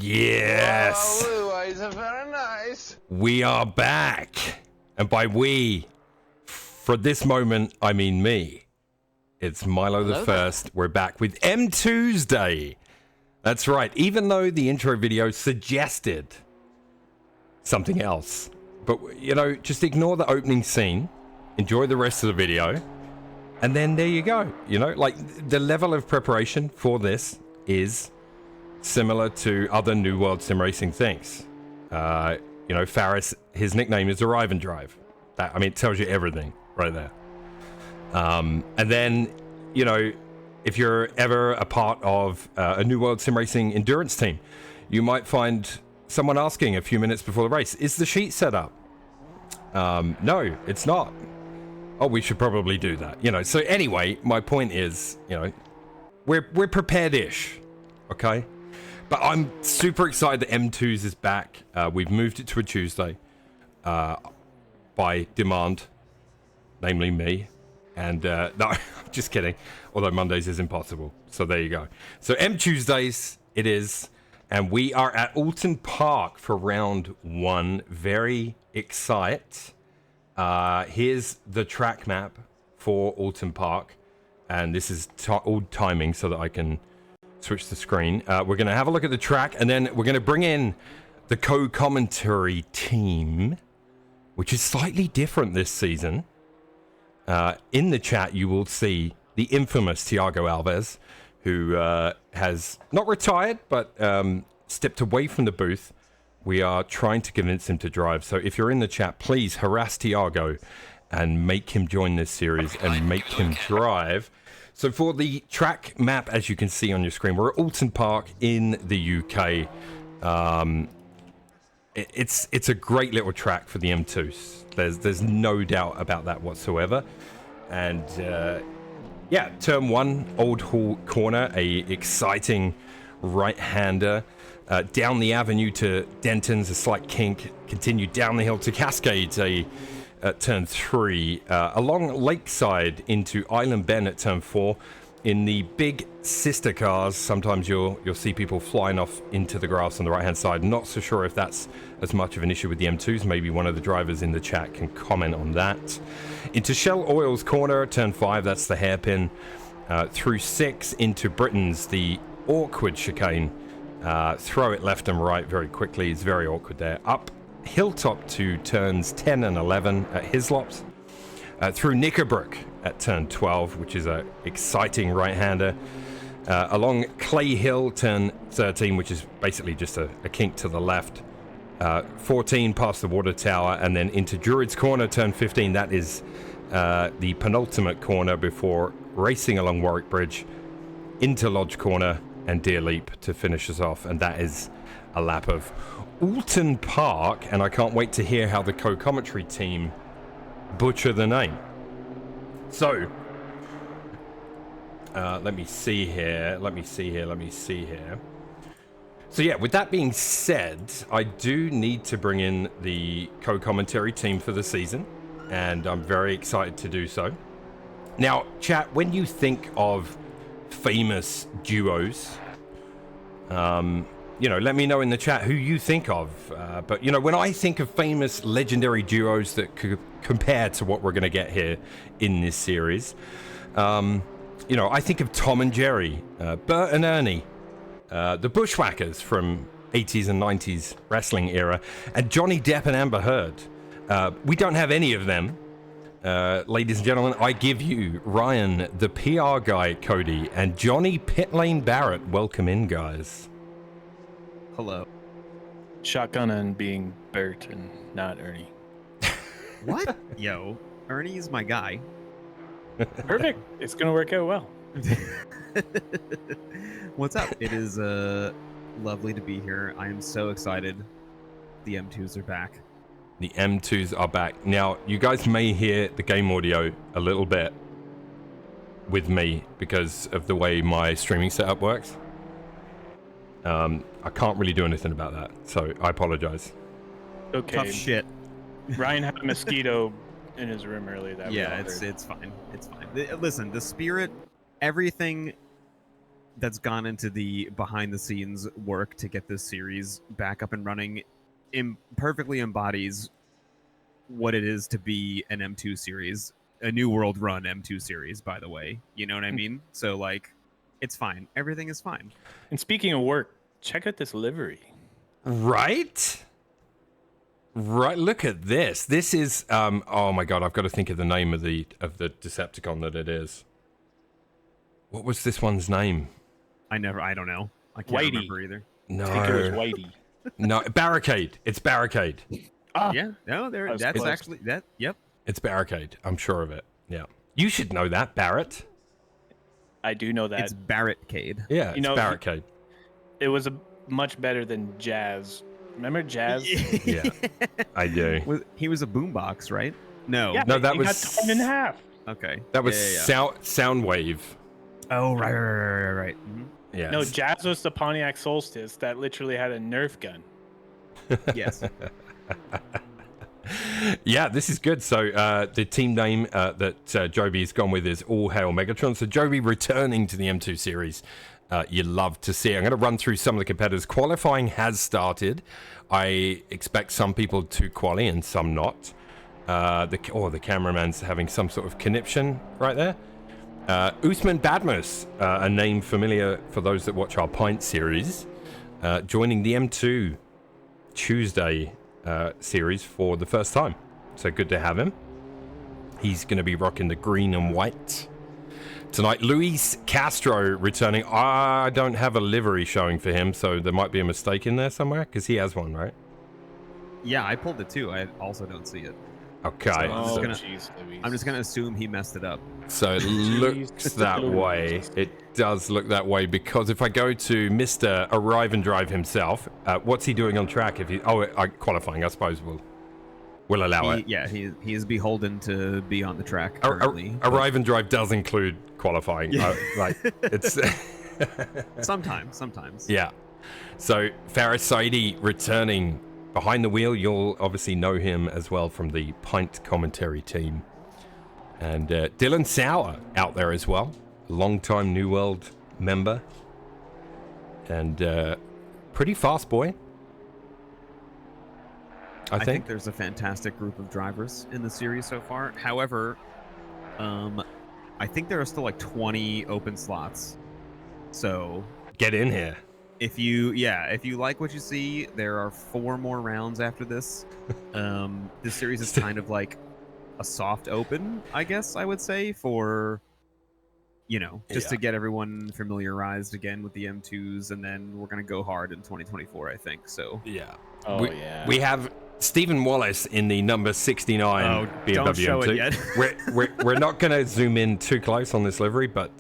Yes! Blue eyes are very nice. We are back! And by we, for this moment, I mean me. It's Milo the First. We're back with M2uesday. That's right, even though the intro video suggested something else. But, you know, just ignore the opening scene, enjoy the rest of the video, and then there you go. You know, like, the level of preparation for this is similar to other New World Sim Racing things. You know, Faris, his nickname is Arrive and Drive. That, I mean, it tells you everything right there. And then, you know, if you're ever a part of a New World Sim Racing endurance team, you might find someone asking a few minutes before the race, is the sheet set up? No, it's not. Oh, we should probably do that. You know, so anyway, my point is, you know, we're prepared-ish, okay? But I'm super excited that M2uesdays is back. We've moved it to a Tuesday by demand, namely me. And no, I'm just kidding. Although Mondays is impossible. So there you go. So M2uesdays it is. And we are at Oulton Park for round 1. Very excited. Here's the track map for Oulton Park. And this is all timing so that I can switch the screen. We're going to have a look at the track, and then we're going to bring in the co-commentary team, which is slightly different this season. In the chat, you will see the infamous Thiago Alves, who has not retired, but stepped away from the booth. We are trying to convince him to drive. So if you're in the chat, please harass Thiago and make him join this series and make him drive. So for the track map, as you can see on your screen, we're at Oulton Park in the UK. It's a great little track for the M2uesdays. There's no doubt about that whatsoever. And yeah, turn 1, Old Hall Corner, a exciting right-hander. Down the avenue to Denton's, a slight kink. Continue down the hill to Cascades, turn 3, along Lakeside into Island Bend at turn 4. In the big sister cars, sometimes you'll see people flying off into the grass on the right hand side. Not so sure if that's as much of an issue with the M2uesdays. Maybe one of the drivers in the chat can comment on that. Into Shell Oil's corner, turn 5, that's the hairpin. Through 6 into Britain's, the awkward chicane. Throw it left and right very quickly. It's very awkward there. Up Hilltop to turns 10 and 11 at Hislops. Through Knickerbrook at turn 12, which is a exciting right-hander. Along Clay Hill, turn 13, which is basically just a kink to the left. 14 past the water tower, and then into Druid's Corner, turn 15. That is the penultimate corner before racing along Warwick Bridge into Lodge Corner and Deer Leap to finish us off. And that is a lap of Oulton Park, and I can't wait to hear how the co-commentary team butcher the name. So, let me see here. So yeah, with that being said, I do need to bring in the co-commentary team for the season, and I'm very excited to do so. Now, chat, when you think of famous duos, you know, let me know in the chat who you think of. But, you know, when I think of famous legendary duos that could compare to what we're going to get here in this series, you know, I think of Tom and Jerry, Bert and Ernie, the Bushwhackers from 80s and 90s wrestling era, and Johnny Depp and Amber Heard. We don't have any of them. Ladies and gentlemen, I give you Ryan, the PR guy, Cody, and Johnny Pitlane Barrett. Welcome in, guys. Hello. Shotgun and being Bert and not Ernie. What? Yo, Ernie's my guy. Perfect. It's going to work out well. What's up? It is lovely to be here. I am so excited. The M2uesdays are back. The M2uesdays are back. Now, you guys may hear the game audio a little bit with me because of the way my streaming setup works. I can't really do anything about that, so I apologize. Okay. Tough shit. Ryan had a mosquito in his room earlier. That yeah, it's fine. It's fine. Listen, the spirit, everything that's gone into the behind the scenes work to get this series back up and running perfectly embodies what it is to be an M2 series, a New World Run M2 series, by the way. You know what I mean? So like, it's fine. Everything is fine. And speaking of work, check out this livery. Right? Right, look at this. This is oh my god, I've got to think of the name of the Decepticon that it is. What was this one's name? I don't know. I can't Whitey. remember either. No. I think it was Whitey. No, Barricade. It's Barricade. Ah, Yeah, no, was that's close. actually that. Yep. It's Barricade. I'm sure of it. Yeah. You should know that, Barrett. I do know that. It's Barrettcade. Yeah, it's You know, Barricade. It was much better than Jazz. Remember Jazz? Yeah, I do. He was a boombox, right? No. Yeah, No, that he was- got torn in half. Okay. That was Yeah. Soundwave. Oh, right. Mhm. Yeah. No, Jazz was the Pontiac Solstice that literally had a Nerf gun. Yes. Yeah, this is good. So the team name that Joby's gone with is All Hail Megatron. So Joby returning to the M2 series. You love to see. I'm going to run through some of the competitors. Qualifying has started. I expect some people to quali and some not. The cameraman's having some sort of conniption right there. Usman Badmus, a name familiar for those that watch our Pint series, joining the M2 Tuesday series for the first time. So good to have him. He's going to be rocking the green and white tonight. Luis Castro returning. I don't have a livery showing for him, so there might be a mistake in there somewhere because he has one, right? Yeah, I pulled it too. I also don't see it. Okay. Oh, gonna- jeez, Louise. I'm just gonna assume he messed it up. So it looks that way. It does look that way because if I go to Mr. Arrive and Drive himself, what's he doing on track? If he qualifying, I suppose will allow it. He is beholden to be on the track currently. Arrive and Drive does include qualifying. Yeah. It's Sometimes. yeah. So Faris Saidi returning behind the wheel. You'll obviously know him as well from the Pint commentary team. And Dylan Sauer out there as well, long-time New World member, and pretty fast boy. I think there's a fantastic group of drivers in the series so far. However, I think there are still like 20 open slots. So get in here. if you like what you see, there are 4 more rounds after this. This series is kind of like a soft open, I guess I would say, for just to get everyone familiarized again with the M2s, and then we're gonna go hard in 2024, I think. So Yeah. Oh, we, yeah. We have Stephen Wallace in the number 69 BMW don't show it M2. yet. we're not going to zoom in too close on this livery, but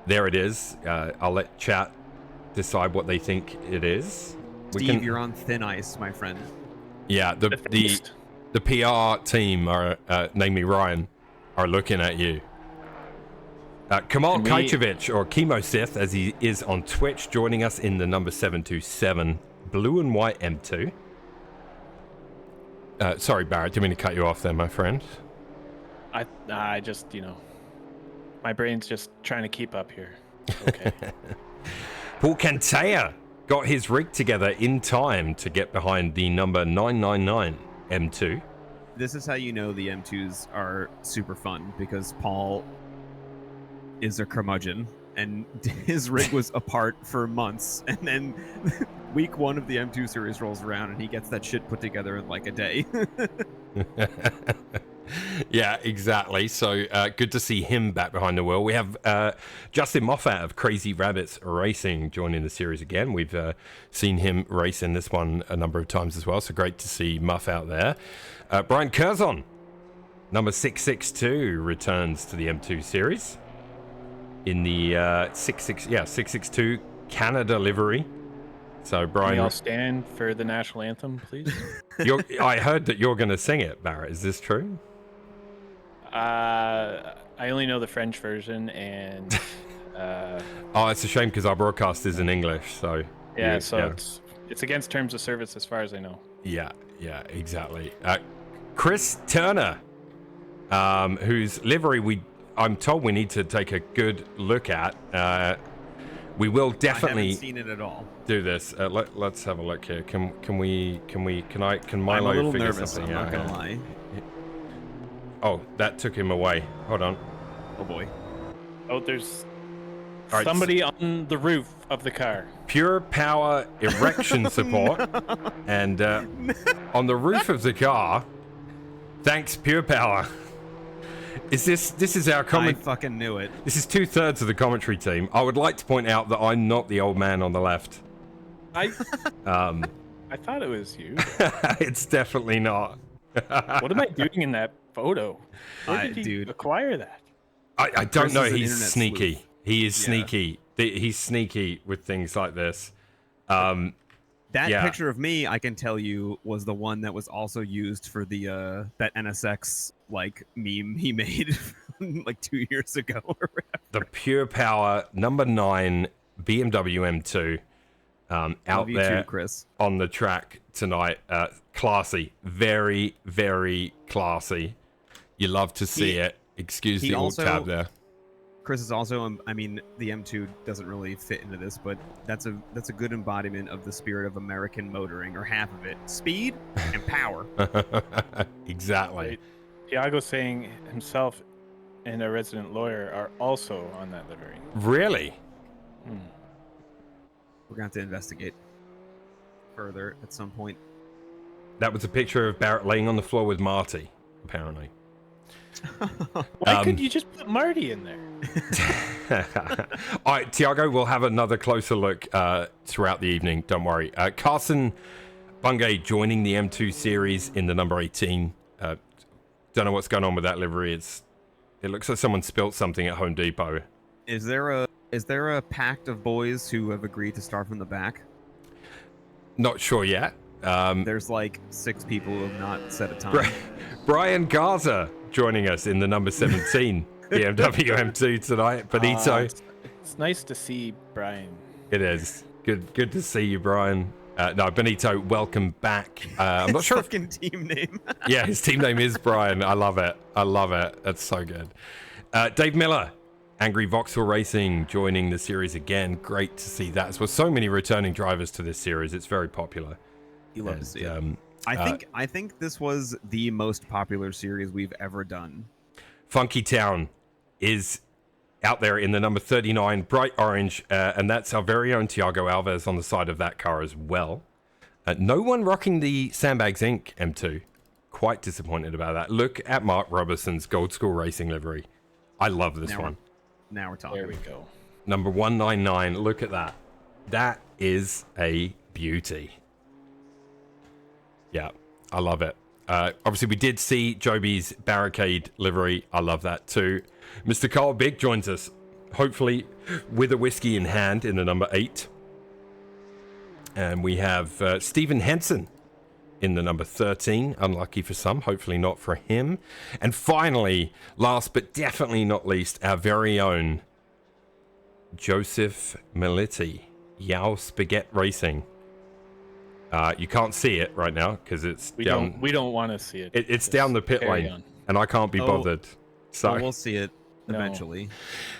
there it is. I'll let chat decide what they think it is. Steve, you're on thin ice, my friend. Yeah, the PR team, are, namely Ryan, are looking at you. Kamal Can we- Kajcevic, or Chemo Sith, as he is on Twitch, joining us in the number 727 blue and white M2. Sorry, Barrett, didn't mean to cut you off there, my friend. I just, my brain's just trying to keep up here. Okay. Paul Cantea got his rig together in time to get behind the number 999 M2. This is how you know the M2s are super fun, because Paul is a curmudgeon, and his rig was apart for months, and then week 1 of the M2 series rolls around, and he gets that shit put together in like a day. Yeah, exactly. So good to see him back behind the wheel. We have Justin Moffat of Crazy Rabbits Racing joining the series again. We've seen him race in this one a number of times as well, so great to see Muff out there. Brian Curzon, number 662, returns to the M2 series in the 662 Canada livery. So Can we Brian, all stand for the national anthem, please? I heard that you're going to sing it, Barrett. Is this true? I only know the French version, and Oh, it's a shame because our broadcast is in English. So yeah, it's against terms of service as far as I know. Yeah, exactly. Chris Turner, whose livery I'm told we need to take a good look at. We will I definitely haven't seen it at all. do this. Let's have a look here. Can Milo I'm a little figure nervous. something I'm out not gonna here? lie. Oh, that took him away. Hold on. Oh boy. Oh, there's All right, somebody on the roof of the car. Pure Power erection support, and on the roof of the car. Thanks, Pure Power. This is our I comment. fucking knew it. This is 2/3 of the commentary team. I would like to point out that I'm not the old man on the left. I Um, I thought it was you. it's definitely not. What am I doing in that photo? Where did he Dude. acquire that? I don't Chris know. is an He's internet sneaky. sleuth. He is Yeah. sneaky. He's sneaky with things like this. That Yeah. picture of me, I can tell you, was the one that was also used for the that NSX like meme he made like 2 years ago. Or whatever. The Pure Power number 9 BMW M2 out Love you there too, Chris. on the track tonight. Classy, very, very classy. You love to see He- it. Excuse he the alt also- tab there. Chris is also, I mean, the M2 doesn't really fit into this, but that's a good embodiment of the spirit of American motoring, or half of it: speed and power. Exactly. Wait, Tiago saying himself and a resident lawyer are also on that livery. Really? Hmm. We're gonna have to investigate further at some point. That was a picture of Barrett laying on the floor with Marty, apparently. Why couldn't you just put Marty in there? All right, Tiago, we'll have another closer look throughout the evening. Don't worry. Carson Bungay joining the M2 series in the number 18. Don't know what's going on with that livery. It looks like someone spilt something at Home Depot. Is there a pact of boys who have agreed to start from the back? Not sure yet. There's like 6 people who have not set a time. Brian Garza joining us in the number 17 BMW M2 tonight. Benito. It's nice to see Brian. It is. Good to see you, Brian. No, Benito, welcome back. I'm not sure if Fucking team name. yeah, his team name is Brian. I love it. That's so good. Dave Miller, Angry Vauxhall Racing, joining the series again. Great to see that as well. So many returning drivers to this series. It's very popular. You love to see it. And, I think this was the most popular series we've ever done. Funky Town is out there in the number 39, bright orange, and that's our very own Tiago Alves on the side of that car as well. No one rocking the Sandbags Inc. M2. Quite disappointed about that. Look at Mark Robertson's Gold School Racing livery. I love this one. Now we're talking. There we go. Number 199. Look at that. That is a beauty. Yeah, I love it. Obviously, we did see Joby's Barricade livery. I love that too. Mr. Carl Big joins us, hopefully with a whiskey in hand in the number 8. And we have Stephen Henson in the number 13. Unlucky for some, hopefully not for him. And finally, last but definitely not least, our very own Joseph Meliti, Yao Spaghetti Racing. You can't see it right now because it's down. We don't want to see it. It's Just down the pit carry lane, on. and I can't be bothered. So We'll see it No. eventually.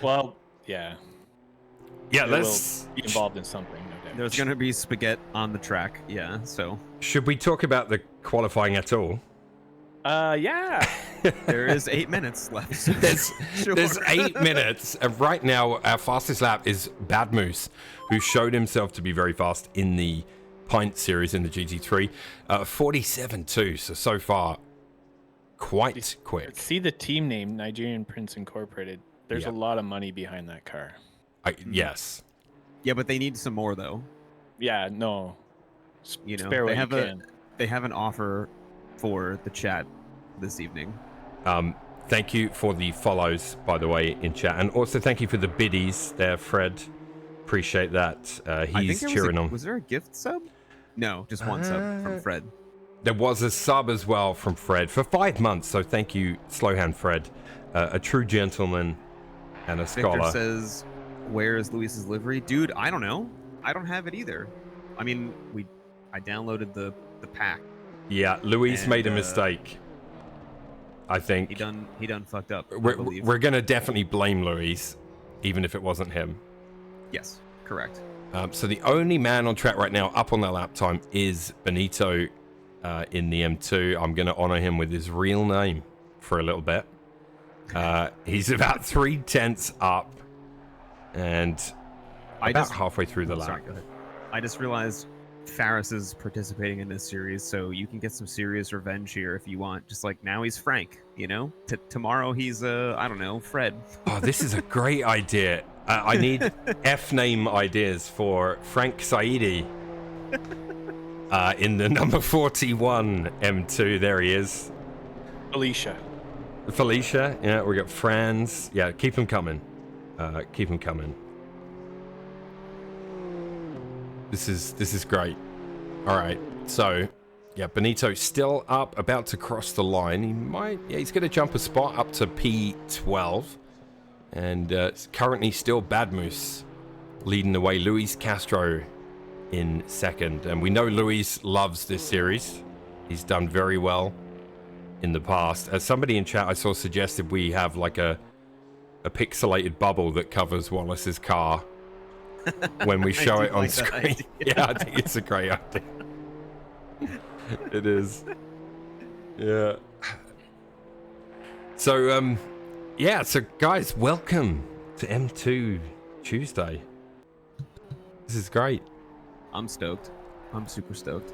Well, yeah. yeah, It let's. will be involved in something. No doubt. There's gonna be spaghetti on the track. Yeah. So Should we talk about the qualifying at all? Yeah. there is 8 minutes left. So sure. There's 8 minutes, and right now our fastest lap is Bad Moose, who showed himself to be very fast in the Pint series in the GT3. 47.2, so far quite quick. See the team name, Nigerian Prince Incorporated. There's Yeah. a lot of money behind that car. Yes. Yeah, but they need some more though. Yeah, no. You know, Spare what they you have can. they have an offer for the chat this evening. Thank you for the follows, by the way, in chat, and also thank you for the biddies there, Fred. Appreciate that. I think He's there cheering on. Was there a gift sub? No, just one sub from Fred. There was a sub as well from Fred for 5 months, so thank you, Slowhand Fred. A true gentleman and a scholar. Victor says, "Where is Luis's livery, dude? I don't know. I don't have it either. I mean, I downloaded the pack. Yeah, Luis And, made a mistake. I think He done fucked up. I we're believe. gonna definitely blame Luis, even if it wasn't him. Yes, Correct. So the only man on track right now up on that lap time is Benito in the M2. I'm going to honor him with his real name for a little bit. He's about 3/10 up and about halfway through the lap. Sorry, go ahead. I just realized Faris is participating in this series, so you can get some serious revenge here if you want. Just like now he's Frank, you know? Tomorrow he's, I don't know, Fred. Oh, this is a great idea. I need F-name ideas for Frank Saidi in the number 41 M2. There he is. Felicia. Yeah, we got Franz. Yeah, keep him coming. Keep him coming. This is great. All right, so yeah, Benito still up, about to cross the line. He's going to jump a spot up to P12, and currently still Bad Moose leading the way. Luis Castro in second, and we know Luis loves this series. He's done very well in the past. As somebody in chat I saw suggested we have like a pixelated bubble that covers Wallace's car when we show it on like screen. Yeah, I think it's a great idea. It is. Yeah. So, so guys, welcome to M2 Tuesday. This is great. I'm stoked. I'm super stoked.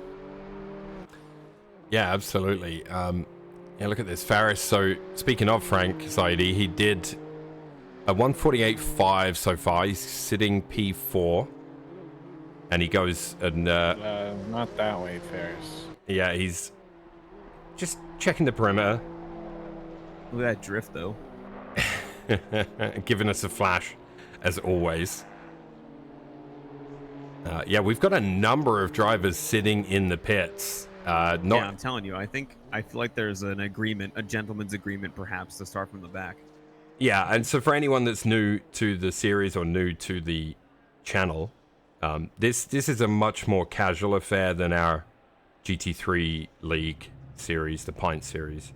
Yeah, absolutely. Yeah, look at this. Faris, so speaking of Frank Saidi, he did a 148.5 so far. He's sitting P4. And he goes and... not that way, Ferris. Yeah, he's just checking the perimeter. Look at that drift, though. Giving us a flash, as always. Yeah, we've got a number of drivers sitting in the pits. Yeah, I'm telling you, I feel like there's an agreement, a gentleman's agreement, perhaps, to start from the back. Yeah, and so for anyone that's new to the series or new to the channel, this is a much more casual affair than our GT3 League series, the Pint series.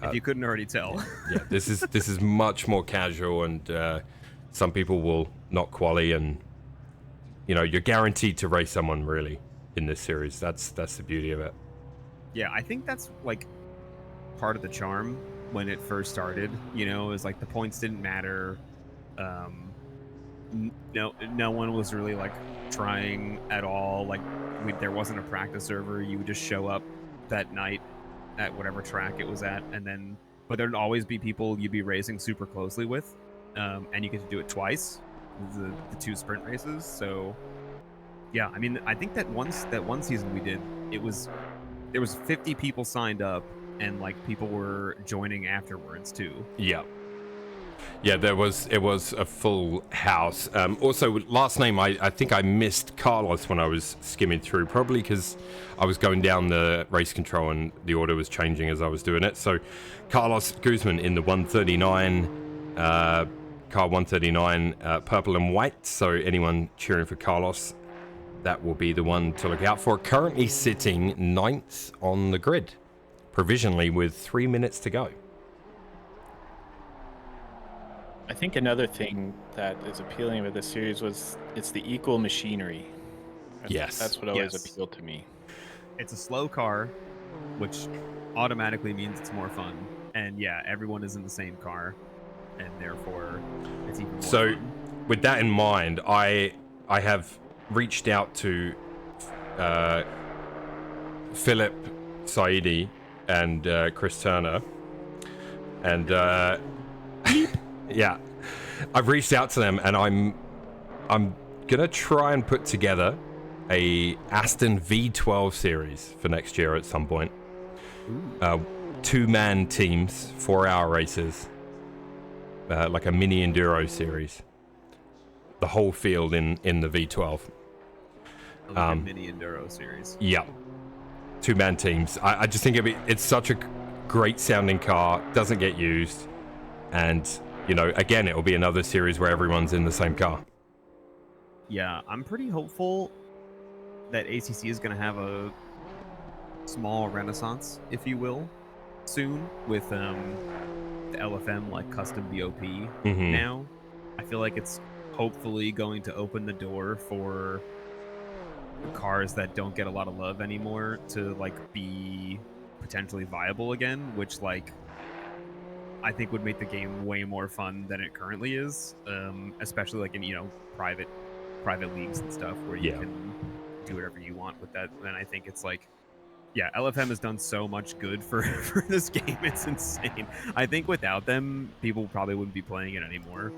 If you couldn't already tell. Yeah, this is much more casual, and some people will not quali, and you're guaranteed to race someone really in this series. That's the beauty of it. Yeah, I think that's like part of the charm when it first started. Is like the points didn't matter. No one was really like trying at all. Like there wasn't a practice server. You would just show up that night at whatever track it was at, but there'd always be people you'd be racing super closely with, and you get to do it twice, the two sprint races. So yeah, I mean, I think that one season we did, there was 50 people signed up, and like people were joining afterwards too. Yeah. Yeah, it was a full house. Also, last name, I think I missed Carlos when I was skimming through, probably because I was going down the race control and the order was changing as I was doing it. So, Carlos Guzman in the 139, car 139, purple and white. So, anyone cheering for Carlos, that will be the one to look out for. Currently sitting 9th on the grid, provisionally with 3 minutes to go. I think another thing that is appealing about this series was it's the equal machinery. Yes. That's what always appealed to me. It's a slow car, which automatically means it's more fun. And yeah, everyone is in the same car, and therefore it's even more fun. With that in mind, I have reached out to Philip Saidi and Chris Turner, and yeah, I've reached out to them, and I'm gonna try and put together a Aston V12 series for next year at some point. 2-man teams, 4-hour races, like a mini enduro series. The whole field in the V12. Like a mini enduro series. Yeah, 2-man teams. I just think it's such a great sounding car, doesn't get used, and again, it'll be another series where everyone's in the same car. Yeah, I'm pretty hopeful that ACC is going to have a small renaissance, if you will, soon with the LFM like custom BOP now. I feel like it's hopefully going to open the door for cars that don't get a lot of love anymore to like be potentially viable again, which like I think would make the game way more fun than it currently is, especially like in private leagues and stuff where you can do whatever you want with that. And I think it's like, yeah, LFM has done so much good for this game. It's insane. I think without them, people probably wouldn't be playing it anymore.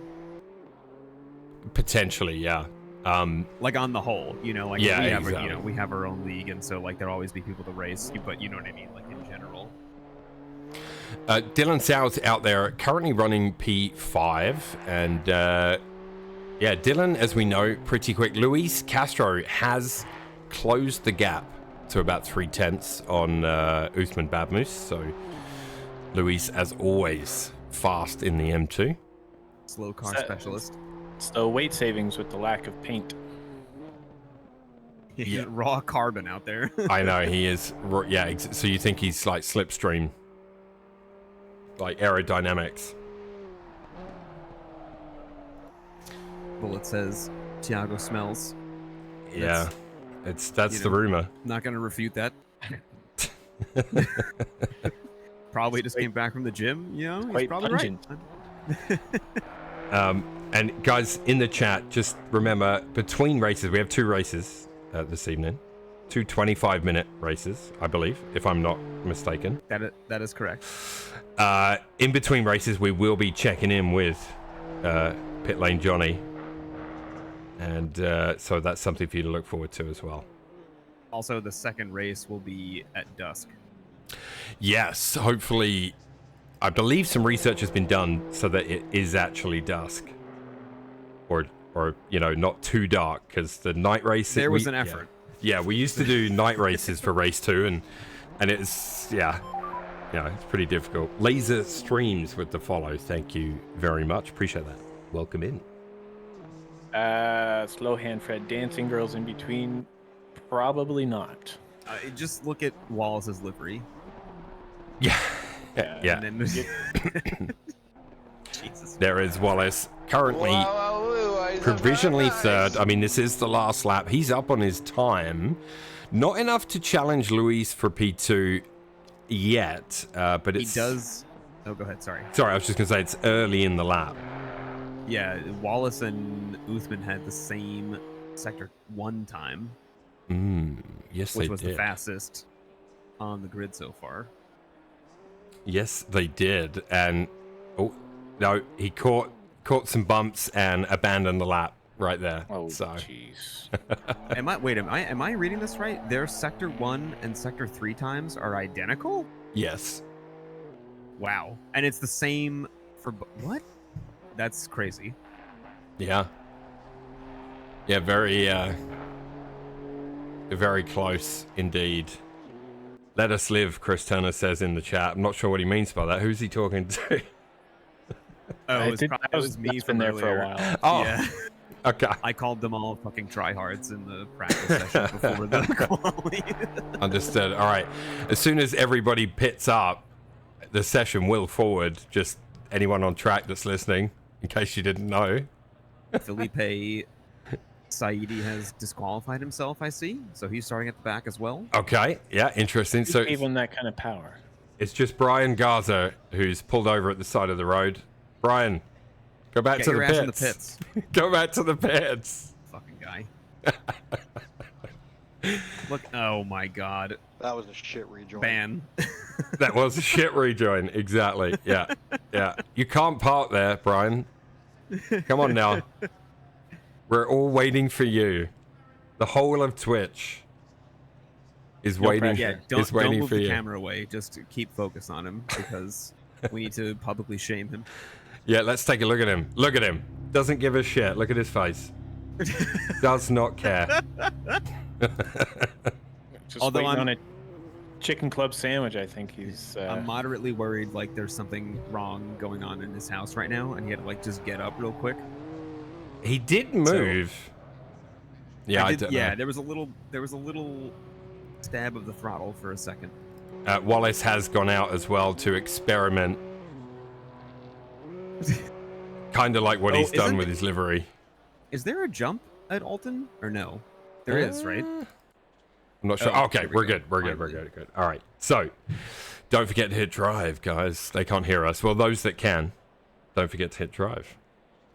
Potentially, yeah. Like on the whole, like exactly. we have our own league, and so like there'll always be people to race, but you know what I mean, like in general. Dylan Sau's out there currently running P5, and Dylan, as we know, pretty quick. Luis Castro has closed the gap to about 0.3 on Usman Babmus, so Luis, as always, fast in the M2. Slow car specialist. So weight savings with the lack of paint. Yeah. Raw carbon out there. I know, he is. Yeah, so you think he's like slipstream, like aerodynamics. Bullet says Tiago smells. Yeah, that's the rumor. Not going to refute that. Probably just came back from the gym. He's probably pungent. Right. And guys in the chat, just remember, between races, we have 2 races this evening, 2 25-minute races, I believe, if I'm not mistaken. That is correct. In between races, we will be checking in with Pit Lane Johnny, and so that's something for you to look forward to as well. Also, the second race will be at dusk. Yes, hopefully. I believe some research has been done so that it is actually dusk, or not too dark, because the night race. There was an effort. Yeah, we used to do night races for race 2, and it's it's pretty difficult. Laser Streams with the follow. Thank you very much. Appreciate that. Welcome in. Slow hand Fred. Dancing girls in between? Probably not. Just look at Wallace's livery. Yeah. Yeah. And then Jesus. There is Wallace currently provisionally third. I mean, this is the last lap. He's up on his time. Not enough to challenge Luis for P2 yet, but he does. Oh, go ahead. Sorry, I was just going to say it's early in the lap. Yeah, Wallace and Uthman had the same Sector 1 time. Yes, which they was did. The fastest on the grid so far. Yes, they did. And he caught some bumps and abandoned the lap right there. Oh, so jeez. Am I reading this right? Their Sector 1 and Sector 3 times are identical? Yes. Wow. And it's the same for what? That's crazy. Yeah. Yeah, very close indeed. Let us live, Chris Turner says in the chat. I'm not sure what he means by that. Who's he talking to? It was me from there earlier. for a while. Oh, yeah. Okay. I called them all fucking tryhards in the practice session before the quality. Understood. All right. As soon as everybody pits up, the session will forward. Just anyone on track that's listening, in case you didn't know. Felipe Saidi has disqualified himself, I see. So he's starting at the back as well. Okay. Yeah, interesting. So even that kind of power. It's just Brian Garza who's pulled over at the side of the road. Brian, go back Get to your the ass in pits. the pits. Go back to the pits. Fucking guy. Look, oh my god. That was a shit rejoin. Ban. That was a shit rejoin. Exactly. Yeah. Yeah. You can't park there, Brian. Come on now. We're all waiting for you. The whole of Twitch is waiting. Yeah, is waiting don't move for the you. camera away. Just keep focus on him because we need to publicly shame him. Yeah, let's take a look at him. Look at him. Doesn't give a shit. Look at his face. Does not care. Just Although waiting I'm- on a chicken club sandwich, I think he's. I'm moderately worried like there's something wrong going on in his house right now, and he had to like just get up real quick. He did move. Yeah, I don't know. Yeah, there was a little stab of the throttle for a second. Wallace has gone out as well to experiment. Kind of like what he's done with his livery. Is there a jump at Oulton or no? There is, right? I'm not sure. Oh, Okay, there we we're go. good. We're Finally. good. All right. So, don't forget to hit drive, guys. They can't hear us. Well, those that can, don't forget to hit drive.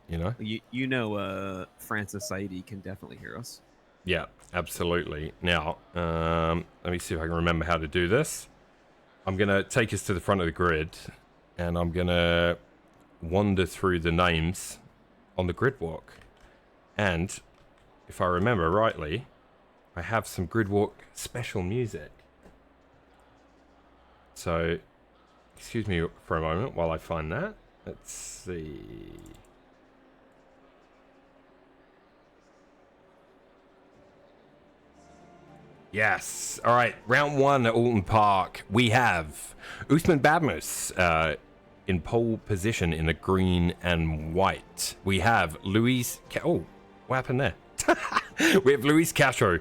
You know? You know, Francis Saidi can definitely hear us. Yeah, absolutely. Now, let me see if I can remember how to do this. I'm going to take us to the front of the grid, and I'm going to wander through the names on the grid walk. And if I remember rightly, I have some grid walk special music. So, excuse me for a moment while I find that. Let's see. Yes. All right. Round 1 at Oulton Park. We have Usman Badmus in pole position in the green and white. We have Luis... oh, what happened there? We have Luis Castro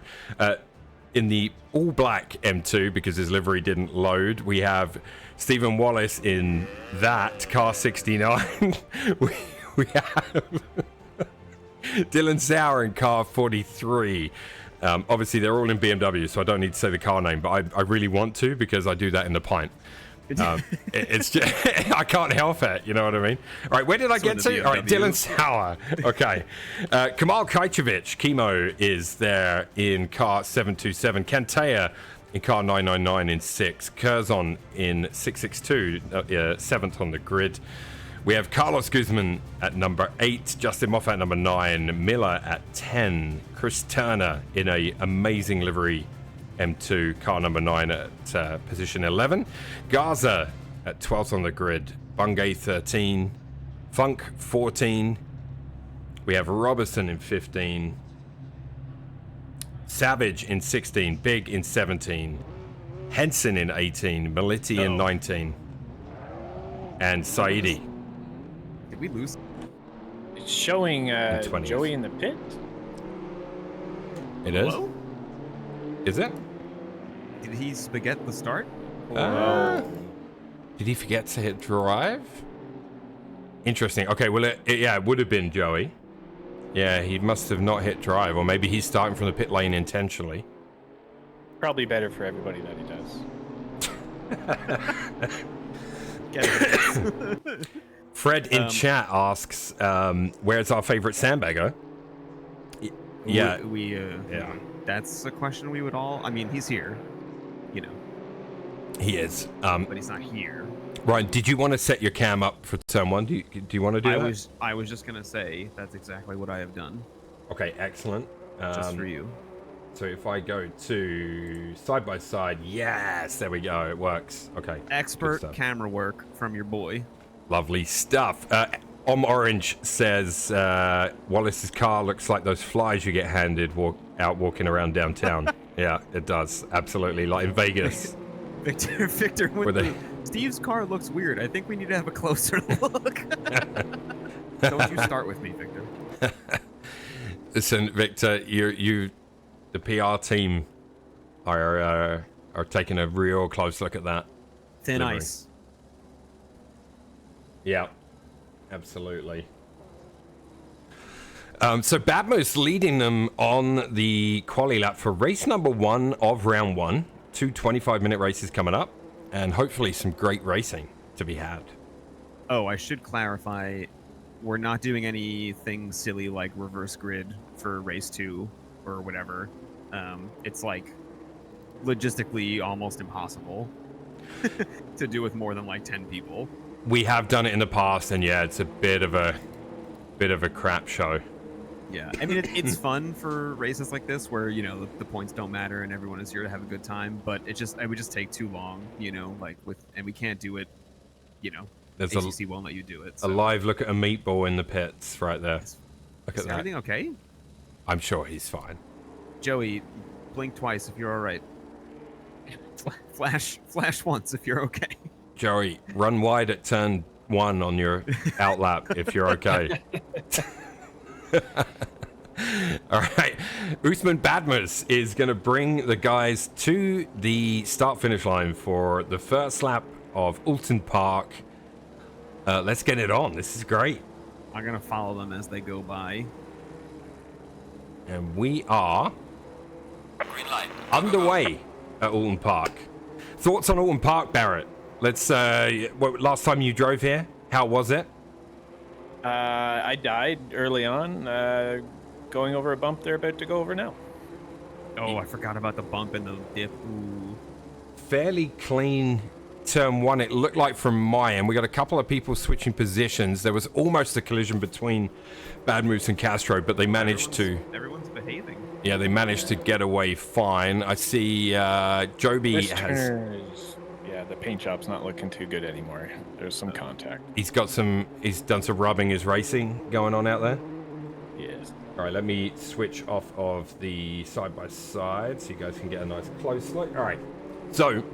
in the all-black M2 because his livery didn't load. We have Stephen Wallace in that, car 69. we have Dylan Sauer in car 43. Obviously, they're all in BMW, so I don't need to say the car name, but I really want to because I do that in the pint. It's just, I can't help it, you know what I mean? All right, where did I get to? All right, Dylan Sauer. Okay. Kamal Kajcevic, Chemo, is there in car 727. Kantea in car 999 in 6. Curzon in 662, 7th on the grid. We have Carlos Guzman at number 8, Justin Moffat at number 9, Miller at 10, Chris Turner in a amazing livery M2, car number 9 at position 11, Garza at 12th on the grid, Bungay 13, Funk 14, we have Robertson in 15, Savage in 16, Big in 17, Henson in 18, Meliti in 19, and Saidi. Did we lose? It's showing 20th. Joey in the pit. It is? Hello? Is it? Did he spaghetti the start? Did he forget to hit drive? Interesting. Okay, well, it would have been Joey. Yeah, he must have not hit drive, or maybe he's starting from the pit lane intentionally. Probably better for everybody that he does. Get it. Fred in chat asks, where's our favorite sandbagger? Yeah. Yeah. That's a question we would all... I mean, he's here, you know, He is. but he's not here. Ryan, did you want to set your cam up for turn 1? Do you want to do that? I was just going to say that's exactly what I have done, Okay, excellent. just for you. So if I go to side by side, yes, there we go. It works. Okay. good Expert stuff. camera work from your boy. Lovely stuff. Orange says Wallace's car looks like those flies you get handed walking around downtown. Yeah, it does. Absolutely. Like in Vegas. Victor, Steve's car looks weird. I think we need to have a closer look. Don't you start with me, Victor. Listen, Victor, the PR team are taking a real close look at that. Thin Livery. ice. Yeah, absolutely. So Badmo's leading them on the quali lap for race number 1 of round 1. 2 25-minute races coming up, and hopefully some great racing to be had. Oh, I should clarify. We're not doing anything silly like reverse grid for race 2 or whatever. It's like logistically almost impossible to do with more than like 10 people. We have done it in the past, and yeah, it's a bit of a crap show. Yeah, I mean it's fun for races like this where you know the points don't matter and everyone is here to have a good time, but it would just take too long, you know, and we can't do it, you know. There's ACC won't let you do it. a So. live look at a meatball in the pits right there. Look at Is that. everything okay? I'm sure he's fine. Joey, blink twice if you're all right. Flash once if you're okay. Joey, run wide at turn 1 on your outlap if you're okay. All right, Usman Badmus is going to bring the guys to the start-finish line for the first lap of Oulton Park. Let's get it on. This is great. I'm gonna follow them as they go by. And we are Green light. underway at Oulton Park. Thoughts on Oulton Park, Barrett? Let's, last time you drove here, how was it? I died early on, going over a bump they're about to go over now. Oh, I forgot about the bump and the dip. Ooh. Fairly clean turn one, it looked like from my end. We got a couple of people switching positions. There was almost a collision between Bad Moose and Castro, but they managed to... Everyone's behaving. Yeah, they managed to get away fine. I see Joby This has... turner's, yeah, the paint job's not looking too good anymore. There's some contact. He's done some rubbing his racing going on out there. Yes. All right, let me switch off of the side-by-side so you guys can get a nice close look. All right, so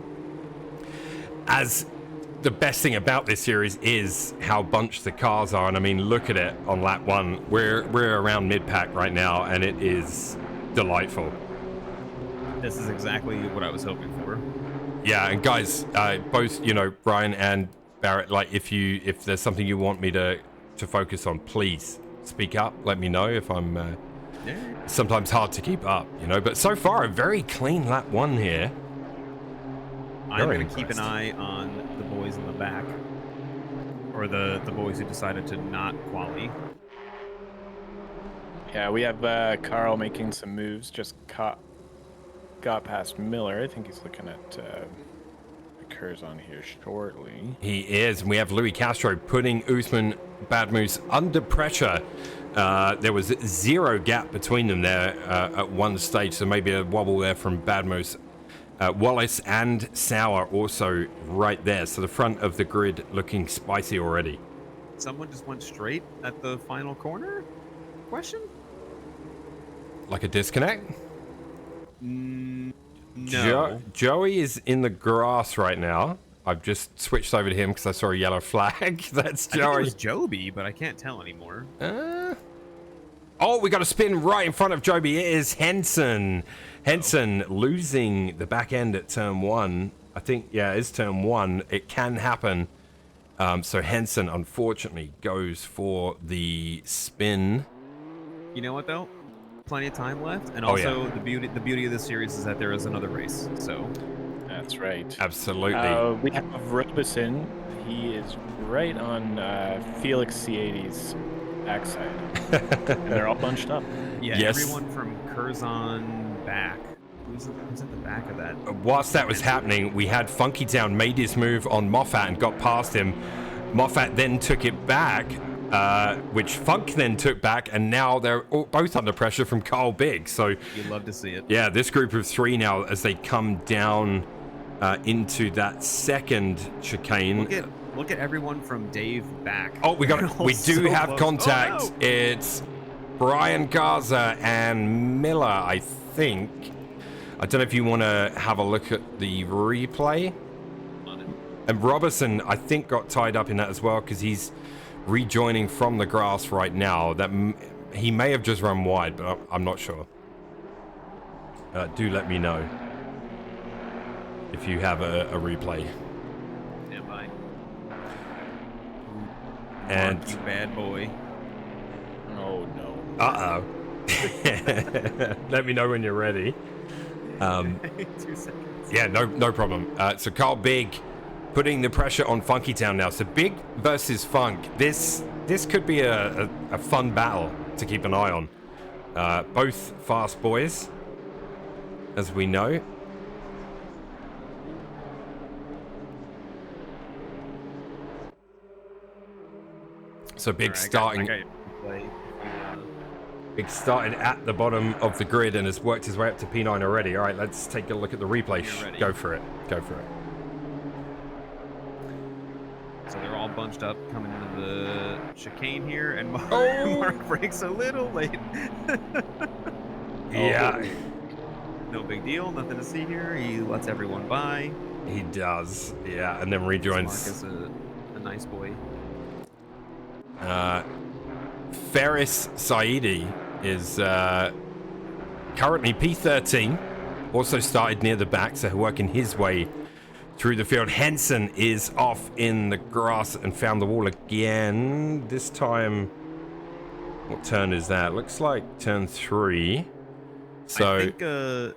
as the best thing about this series is how bunched the cars are, and I mean, look at it on lap one. We're around mid-pack right now, and it is delightful. This is exactly what I was hoping for. Yeah, and guys, both, you know, Brian and Barrett, like, if there's something you want me to focus on, please speak up. Let me know if I'm sometimes hard to keep up, you know. But so far, a very clean lap one here. I'm Very going to keep an eye on the boys in the back, or the boys who decided to not quali. Yeah, we have Carl making some moves. Just got past Miller. I think he's looking at occurs on here shortly. He is, and we have Louis Castro putting Usman Bad Moose under pressure. There was zero gap between them there at one stage, so maybe a wobble there from Bad Moose. Wallace and Sauer also right there, so the front of the grid looking spicy already. Someone just went straight at the final corner? Question? Like a disconnect? No. Joey is in the grass right now. I've just switched over to him because I saw a yellow flag. That's I think it Joey. was Joby, but I can't tell anymore. Oh, we got a spin right in front of Joby. It is Henson. Henson losing the back end at turn one. I think, yeah, it's turn one. It can happen. So Henson, unfortunately, goes for the spin. You know what, though? Plenty of time left, and also yeah. the beauty of this series is that there is another race. So That's right. Absolutely. We have Robeson. He is right on Felix C80's backside. And they're all bunched up. yeah, Yes. everyone from Curzon back. Who's at the back of that? Whilst that was happening, we had Funky Town made his move on Moffat and got past him. Moffat then took it back, which Funk then took back, and now they're both under pressure from Carl Big. So You'd love to see it. yeah, this group of three now, as they come down into that second chicane. Look at everyone from Dave back. Oh, we They're all do so have close. contact. Oh, no. It's Brian Garza and Miller, I think. I don't know if you want to have a look at the replay. And Robertson, I think, got tied up in that as well because he's rejoining from the grass right now. That he may have just run wide, but I'm not sure. Do let me know if you have a replay. Stand by. And Mark, you bad boy. Oh, no. uh-oh. Let me know when you're ready. 2 seconds. Yeah, no problem. So Carl Big putting the pressure on Funky Town now. So Big versus Funk. This could be a fun battle to keep an eye on. Both fast boys, as we know. So Big starting. Big started at the bottom of the grid and has worked his way up to P9 already. All right, let's take a look at the replay. Go for it. Go for it. So they're all bunched up coming into the chicane here, and Mark, Oh! Mark breaks a little late. Yeah, No big deal, nothing to see here. He lets everyone by. he does. Yeah, and then Mark rejoins. is a nice boy. Ferris Saidi is currently P13. Also started near the back, so working his way through the field. Henson is off in the grass and found the wall again. This time, What turn is that? Looks like turn 3. So I think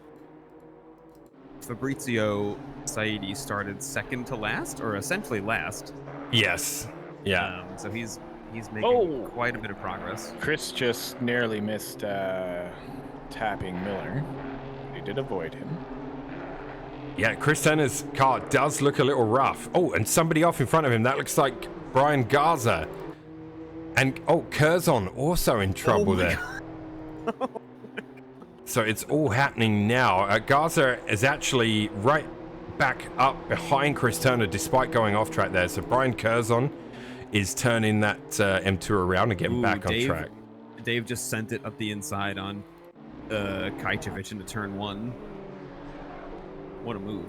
Fabrizio Saidi started second to last, or essentially last. yes, yeah. So he's making Oh. quite a bit of progress. Chris just narrowly missed tapping Miller. He did avoid him. Yeah, Chris Turner's car does look a little rough. Oh, and somebody off in front of him. That looks like Brian Garza. And, Curzon also in trouble there. So it's all happening now. Garza is actually right back up behind Chris Turner despite going off track there. So Brian Curzon is turning that M2 around and getting back on track. Dave just sent it up the inside on Kajcevic into turn 1. What a move.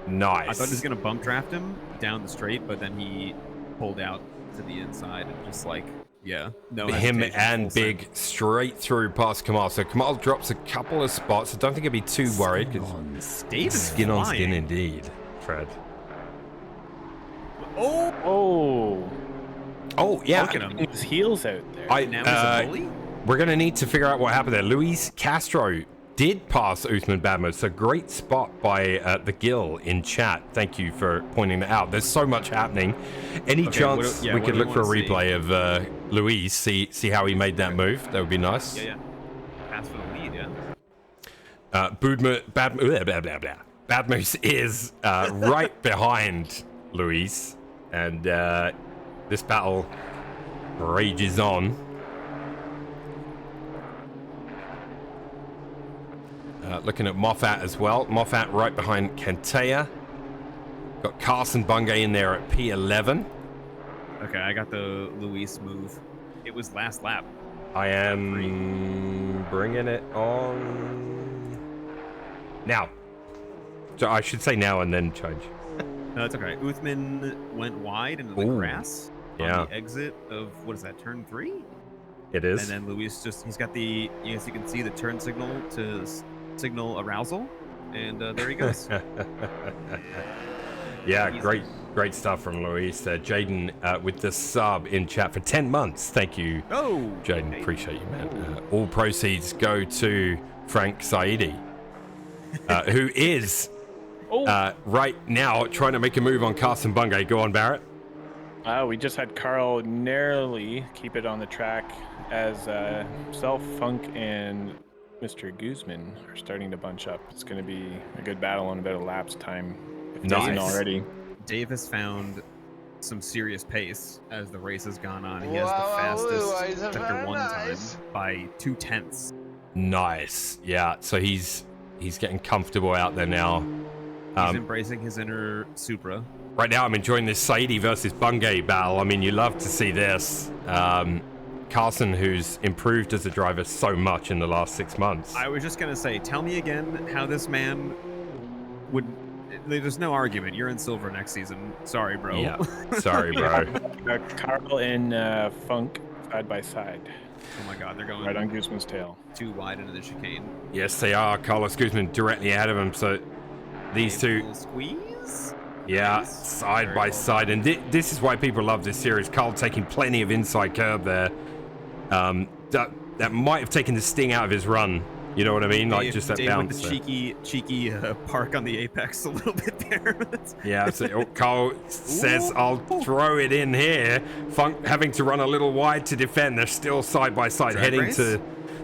Nice. I thought he was going to bump draft him down the straight, but then he pulled out to the inside and just no him hesitation, and full Big straight through past Kamal. So Kamal drops a couple of spots. I don't think he'd be too worried because Dave is skin on skin flying. indeed, Fred. Oh, Yeah. Look at him. his heels out there. Now he's a bully? We're going to need to figure out what happened there. Luis Castro did pass Ousmane Badmo, so great spot by the Gill in chat. Thank you for pointing that out. There's so much happening. Any chance we could look for a replay of Luis, see how he made that move? That would be nice. Yeah. Pass for the lead, Badmoose is right behind Luis, and this battle rages on. Looking at Moffat as well. Moffat right behind Kentea. Got Carson Bungay in there at P11. Okay, I got the Luis move. It was last lap. I am bringing it on now. So I should say now and then change. No, it's okay. Uthman went wide into the grass Yeah. on the exit of, what is that, turn 3? It is. And then Luis he's got the, as you can see, the turn signal to signal arousal. And there he goes. Yeah, great stuff from Luis. Jaden with the sub in chat for 10 months. Thank you, Oh, Jaden. Appreciate you, man. All proceeds go to Frank Saidi, who is right now trying to make a move on Carson Bungay. Go on, Barrett. We just had Carl narrowly keep it on the track as Self, Funk, and Mr. Guzman are starting to bunch up. It's going to be a good battle in about a lap's time. If it doesn't already. Dave has found some serious pace as the race has gone on. He has the fastest sector 1 time by 2/10. Nice. Yeah. So he's getting comfortable out there now. He's embracing his inner Supra. Right now, I'm enjoying this Saidi versus Bungay battle. I mean, you love to see this. Carson, who's improved as a driver so much in the last 6 months. I was just going to say, tell me again how this man would... There's no argument. You're in silver next season. Sorry, bro. Yeah. Sorry, bro. Carl and Funk side by side. Oh my God, they're going Right on Guzman's tail. too wide into the chicane. Yes, they are. Carlos Guzman directly ahead of him. So these two... Little squeeze? Yeah, Nice. side Very by well side. And this is why people love this series. Carl taking plenty of inside curb there. That might have taken the sting out of his run. You know what I mean? Like just that Dave bounce. with the cheeky park on the apex a little bit there. Yeah, so Carl says, I'll throw it in here. Funk having to run a little wide to defend. They're still side by side, Drag heading race? to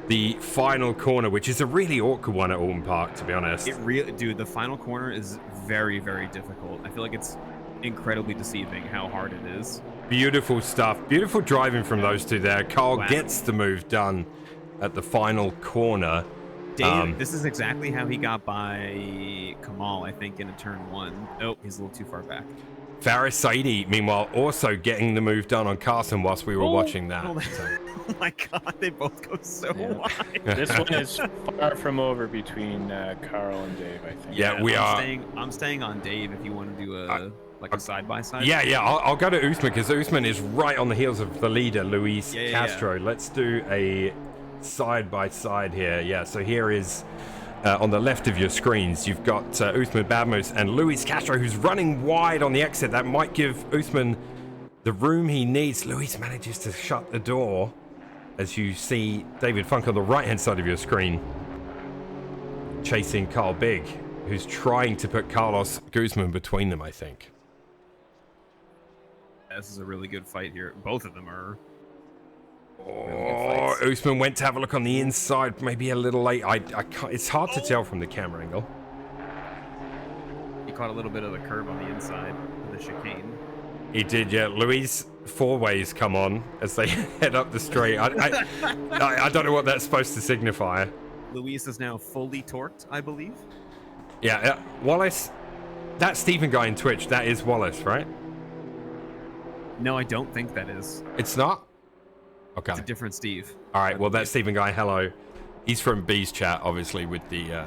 the final corner, which is a really awkward one at Oulton Park, to be honest. Dude, the final corner is very, very difficult. I feel like it's incredibly deceiving how hard it is. Beautiful stuff. Beautiful driving from those two there. Carl Wow. gets the move done at the final corner. Dave, this is exactly how he got by Kamal, I think, in a turn 1. Oh, he's a little too far back. Faris Saidi, meanwhile, also getting the move done on Carson whilst we were watching that. Oh my God, they both go so wide. This one is far from over between Carl and Dave, I think. Yeah, we are. I'm staying on Dave if you want to do a side by side. Yeah, I'll go to Ousmane because Ousmane is right on the heels of the leader, Luis Yeah. Castro. Let's do a side by side here. Yeah, so here is on the left of your screens, you've got Ousmane Badmos and Luis Castro, who's running wide on the exit. That might give Ousmane the room he needs. Luis manages to shut the door. as you see David Funk on the right-hand side of your screen chasing Carl Big, who's trying to put Carlos Guzman between them, I think. This is a really good fight here. Both of them are. Oh, Usman went to have a look on the inside, maybe a little late. I can't, it's hard to tell from the camera angle. He caught a little bit of the curve on the inside of the chicane. He did, yeah. Luis four ways come on as they head up the straight. I don't know what that's supposed to signify. Luis is now fully torqued, I believe. Yeah, Wallace, that Stephen guy in Twitch, that is Wallace, right? No, I don't think that is. It's not? Okay. It's a different Steve. All right, well, that Stephen guy, hello. He's from B's chat, obviously, with the...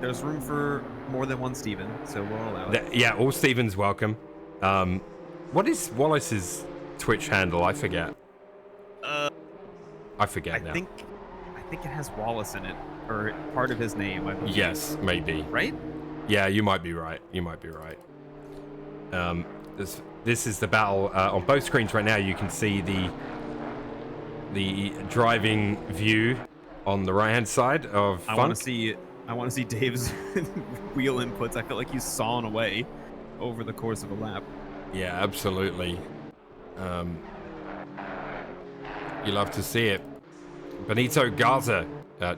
There's room for more than one Steven, so we'll allow it. Yeah, all Stevens welcome. What is Wallace's Twitch handle? I forget. I forget now. I think it has Wallace in it, or part of his name, I believe. Yes, maybe. Right? Yeah, you might be right. You might be right. This is the battle on both screens right now. You can see the driving view on the right-hand side of Funk. I want to see Dave's wheel inputs. I feel like he's sawing away over the course of a lap. Yeah, absolutely. You love to see it. Benito Garza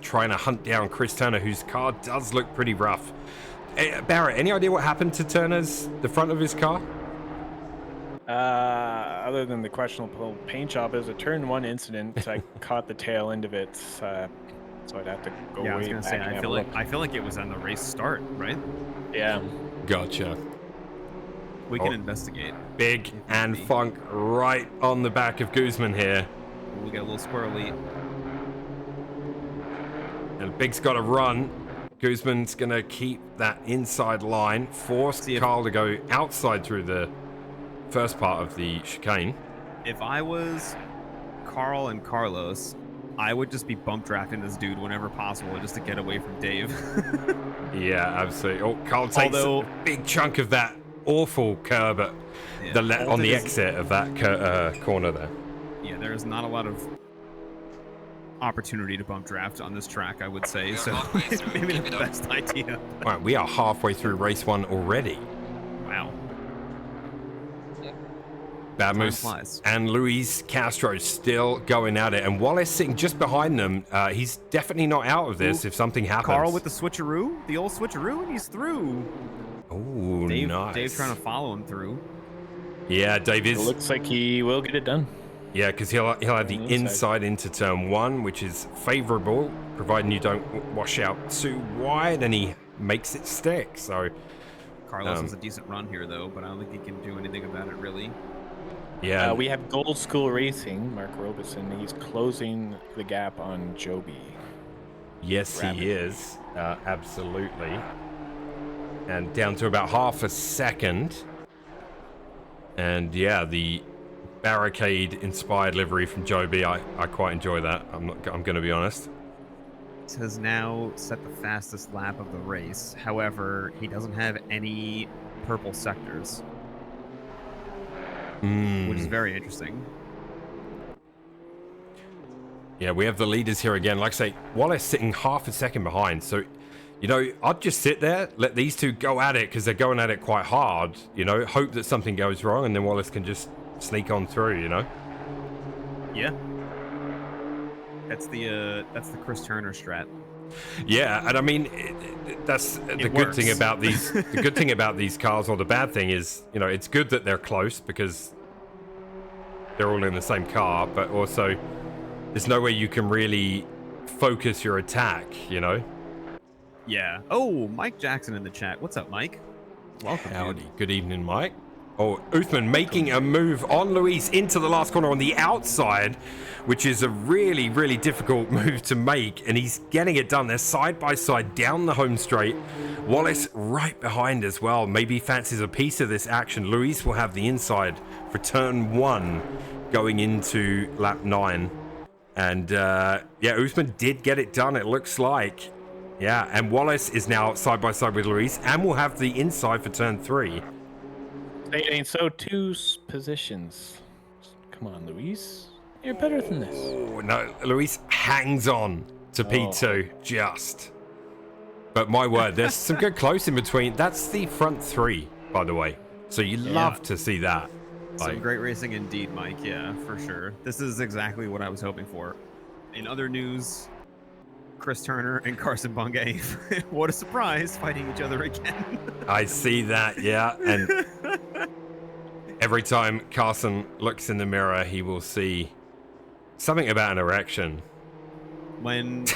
trying to hunt down Chris Turner, whose car does look pretty rough. Barrett, any idea what happened to Turner's, the front of his car? Other than the questionable paint job, it was a turn one incident. I caught the tail end of it, so I'd have to go Yeah, I was way gonna back say. and I have feel a like look. it was on the race start, right? Yeah. Gotcha. We can investigate. Big and Funk right on the back of Guzman here. We got a little squirrely. And Big's got to run. Guzman's going to keep that inside line, force Carl to go outside through the first part of the chicane. If I was Carl and Carlos, I would just be bump drafting this dude whenever possible just to get away from Dave. Yeah, absolutely. Oh, Carl takes a big chunk of that awful curb at on the exit of that corner there. Yeah, there is not a lot of opportunity to bump draft on this track, I would say. So maybe the best idea. All right, we are halfway through race one already. Wow. Bad Moose and Luis Castro still going at it, and Wallace sitting just behind them. He's definitely not out of this if something happens. Carl with the switcheroo, the old switcheroo, and he's through. Oh, nice. Dave trying to follow him through. Yeah, Dave is. It looks like he will get it done. Yeah, because he'll have the inside into turn one, which is favorable, providing you don't wash out too wide, and he makes it stick. So Carlos has a decent run here, though, but I don't think he can do anything about it, really. Yeah. We have Gold School Racing, Mark Robeson. He's closing the gap on Joby. Yes, he is. Absolutely. And down to about half a second. And yeah, the barricade-inspired livery from Joby, I quite enjoy that. I'm going to be honest. Has now set the fastest lap of the race. However, he doesn't have any purple sectors. Which is very interesting. Yeah, we have the leaders here again. Like I say, Wallace sitting half a second behind. So, you know, I'd just sit there, let these two go at it because they're going at it quite hard. You know, hope that something goes wrong, and then Wallace can just sneak on through. You know. Yeah. That's the Chris Turner strat. Yeah, and I mean, that's the good thing about these. The good thing about these cars, or the bad thing is, you know, it's good that they're close because they're all in the same car, but also there's no way you can really focus your attack, you know? Yeah. Oh, Mike Jackson in the chat. What's up, Mike? Welcome. Howdy. Dude. Good evening, Mike. Oh, Uthman making a move on Luis into the last corner on the outside, which is a really, really difficult move to make, and he's getting it done. They're side by side down the home straight. Wallace right behind as well. Maybe fancies a piece of this action. Luis will have the inside for turn one going into lap 9. And yeah, Uthman did get it done, it looks like. Yeah, and Wallace is now side by side with Luis, and will have the inside for turn 3. So two positions Come on, Luis. You're better than this. Oh, no. Luis hangs on to P2 just. But my word, there's some good close in between. That's the front three, by the way. So you love to see that. Some great racing indeed, Mike. Yeah, for sure. This is exactly what I was hoping for. In other news, Chris Turner and Carson Bungay, what a surprise, fighting each other again. I see that, yeah. And every time Carson looks in the mirror, he will see something about an erection. When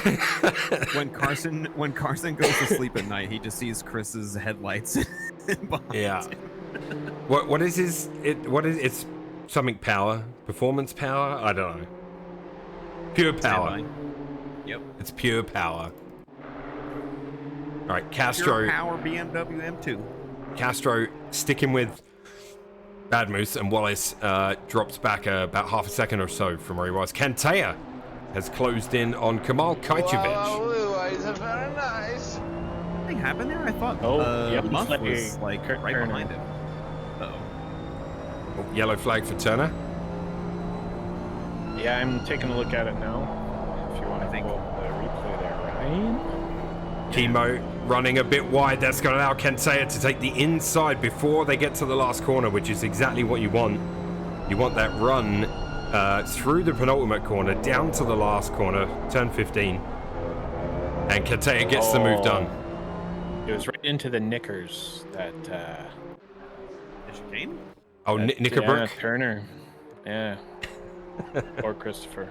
Carson goes to sleep at night, he just sees Chris's headlights behind him. What is his? It's something power, performance power. I don't know. Pure power. Yep. It's pure power. All right, Castro. Pure power BMW M2. Castro sticking with Bad Moose, and Wallace drops back about half a second or so from where he was. Kantea has closed in on Kamal Kajcevic. Wow, it's very nice. Something happened there? I thought Muff was like right behind him. Oh, yellow flag for Turner. Yeah, I'm taking a look at it now. If you want to pull the replay there, Ryan. Timo running a bit wide. That's going to allow Kantea to take the inside before they get to the last corner, which is exactly what you want. You want that run through the penultimate corner, down to the last corner, turn 15. And Kantea gets the move done. It was right into the knickers that... chicane? Oh, Knickerbrook? Yeah, Turner. Yeah. Or Christopher.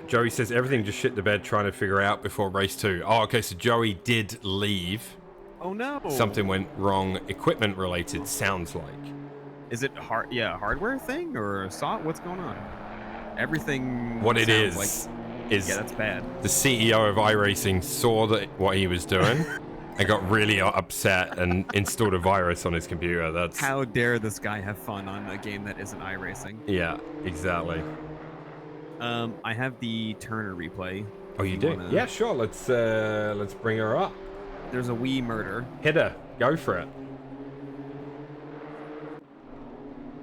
Joey says everything just shit the bed trying to figure out before race 2. Oh, okay, so Joey did leave. Oh no! Something went wrong, equipment related, sounds like. Is it hardware thing or what's going on? Everything. What it is is that's bad. The CEO of iRacing saw what he was doing and got really upset and installed a virus on his computer. That's how dare this guy have fun on a game that isn't iRacing? Yeah, exactly. I have the Turner replay. Oh, you do? Yeah, sure. Let's bring her up. There's a wee murder. Hit her. Go for it.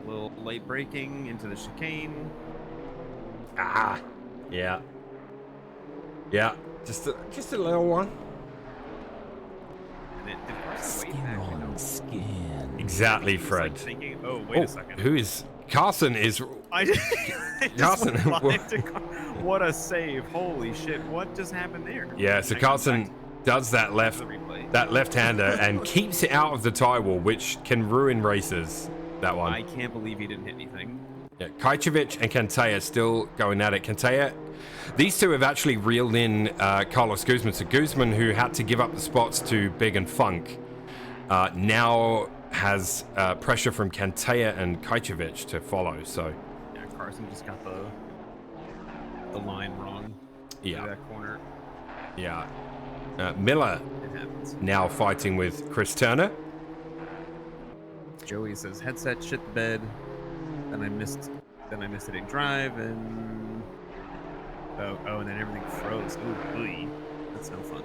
A little late braking into the chicane. Ah. Yeah. Yeah. Just a little one. Skin. Exactly, Fred. Like thinking, oh, wait a second. Who is... Carson is... Carson. What a save. Holy shit. What just happened there? Yeah, so Carson does that left-hander and keeps it out of the tie wall, which can ruin races, that one. I can't believe he didn't hit anything. Yeah, Kajcevic and Kantea still going at it. Kantea, these two have actually reeled in Carlos Guzman. So Guzman, who had to give up the spots to Big and Funk, now has pressure from Kantea and Kajcevic to follow. So yeah, Carson just got the line wrong. Yeah, that corner. Yeah, Miller now fighting with Chris Turner. Joey says headset shit the bed. Then I missed it in drive and and then everything froze. Ooh, that's no fun.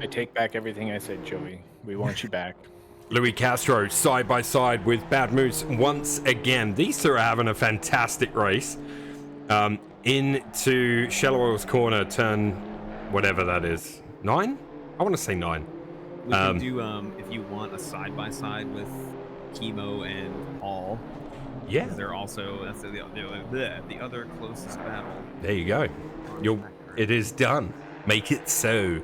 I take back everything I said, Joey. We want you back. Louis Castro side by side with Bad Moose once again. These two are having a fantastic race. Into Shell Oil's corner, turn whatever that is. 9? I want to say 9. We can do if you want a side by side with Chemo and Paul. Yeah. They're also that's the other closest battle. There you go. It is done. Make it so.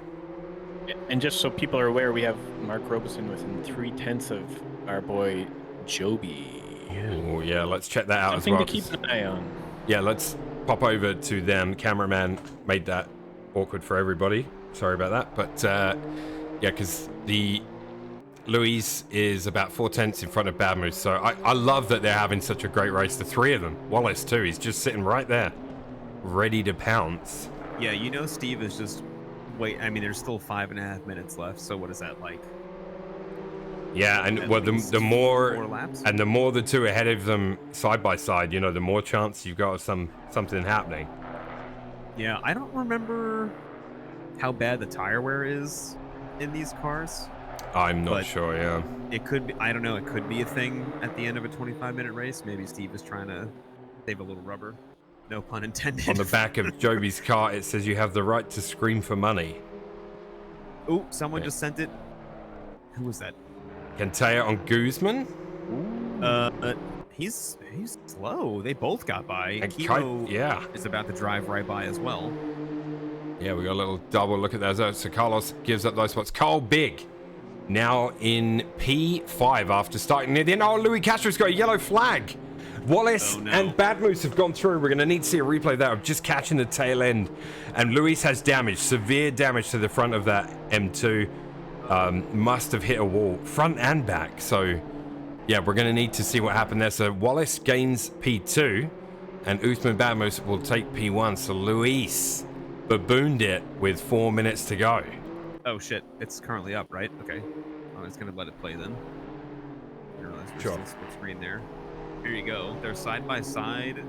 And just so people are aware, we have Mark Robeson within 3/10 of our boy Joby. Oh yeah, let's check that out Something as well. to keep an eye on. Yeah, let's pop over to them. Cameraman made that awkward for everybody. Sorry about that, but yeah, because the Louise is about 4/10 in front of Bad Moose. So I love that they're having such a great race. The three of them. Wallace too. He's just sitting right there, ready to pounce. Yeah, you know Steve is just wait. I mean, there's still 5.5 minutes left. So what is that like? Yeah, and well, the more the two ahead of them side by side, you know, the more chance you've got of something happening. Yeah, I don't remember how bad the tire wear is in these cars. I'm not But sure, yeah. it could be, I don't know, it could be a thing at the end of a 25-minute race. Maybe Steve is trying to save a little rubber. No pun intended. On the back of Joby's car, it says you have the right to scream for money. Oh, someone just sent it. Who was that? Kentea on Guzman? He's slow. They both got by. And Kimo yeah. is about to drive right by as well. Yeah, we got a little double look at those. So Carlos gives up those spots. Carl Big now in P5 after starting near the end. Oh, Louis Castro's got a yellow flag. Wallace and Bad Moose have gone through. We're going to need to see a replay of that of just catching the tail end. And Luis has damage, severe damage to the front of that M2. Must have hit a wall, front and back. So, yeah, we're going to need to see what happened there. So Wallace gains P2 and Uthman Bad Moose will take P1. So Luis babooned it with 4 minutes to go. Oh, shit. It's currently up, right? Okay. I was going to let it play then. I didn't realize Sure. there's split screen there. Here you go. They're side by side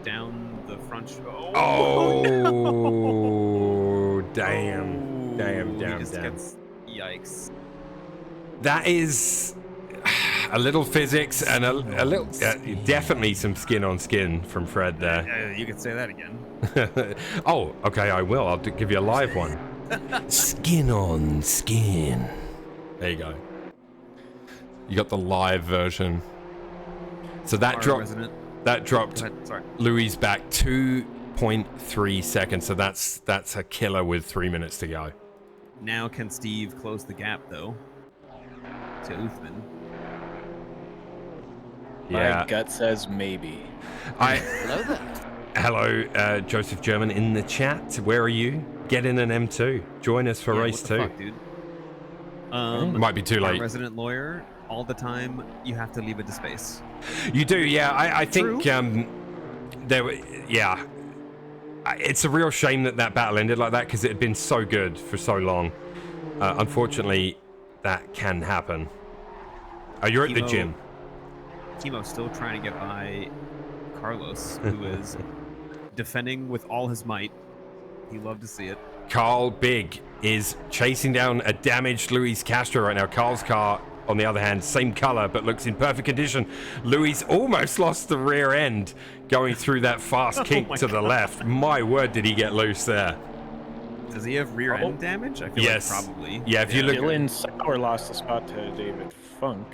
down the front. Oh, no! damn. Damn. Yikes. That is a little physics and a little, definitely some skin on skin from Fred there. You could say that again. Oh, okay, I will. I'll give you a live one. Skin on skin. There you go. You got the live version. So that dropped Louis back 2.3 seconds. So that's a killer with 3 minutes to go. Now can Steve close the gap though to Uthman? Yeah. My gut says maybe. Hello there. Hello, Joseph German in the chat. Where are you? Get in an M2. Join us for race 2. Fuck, dude? Might be too late. Resident lawyer, all the time you have to leave it to space. You do, yeah. I think there were, yeah. It's a real shame that battle ended like that because it had been so good for so long. Unfortunately, that can happen. Oh, you're at the gym. Kimo's still trying to get by Carlos, who is defending with all his might. You love to see it. Carl Big is chasing down a damaged Luis Castro right now. Carl's car, on the other hand, same color, but looks in perfect condition. Luis almost lost the rear end going through that fast kink to the left. My word, did he get loose there. Does he have rear end damage? I feel like probably. Yeah, if you look... Dylan Sauer lost the spot to David Funk.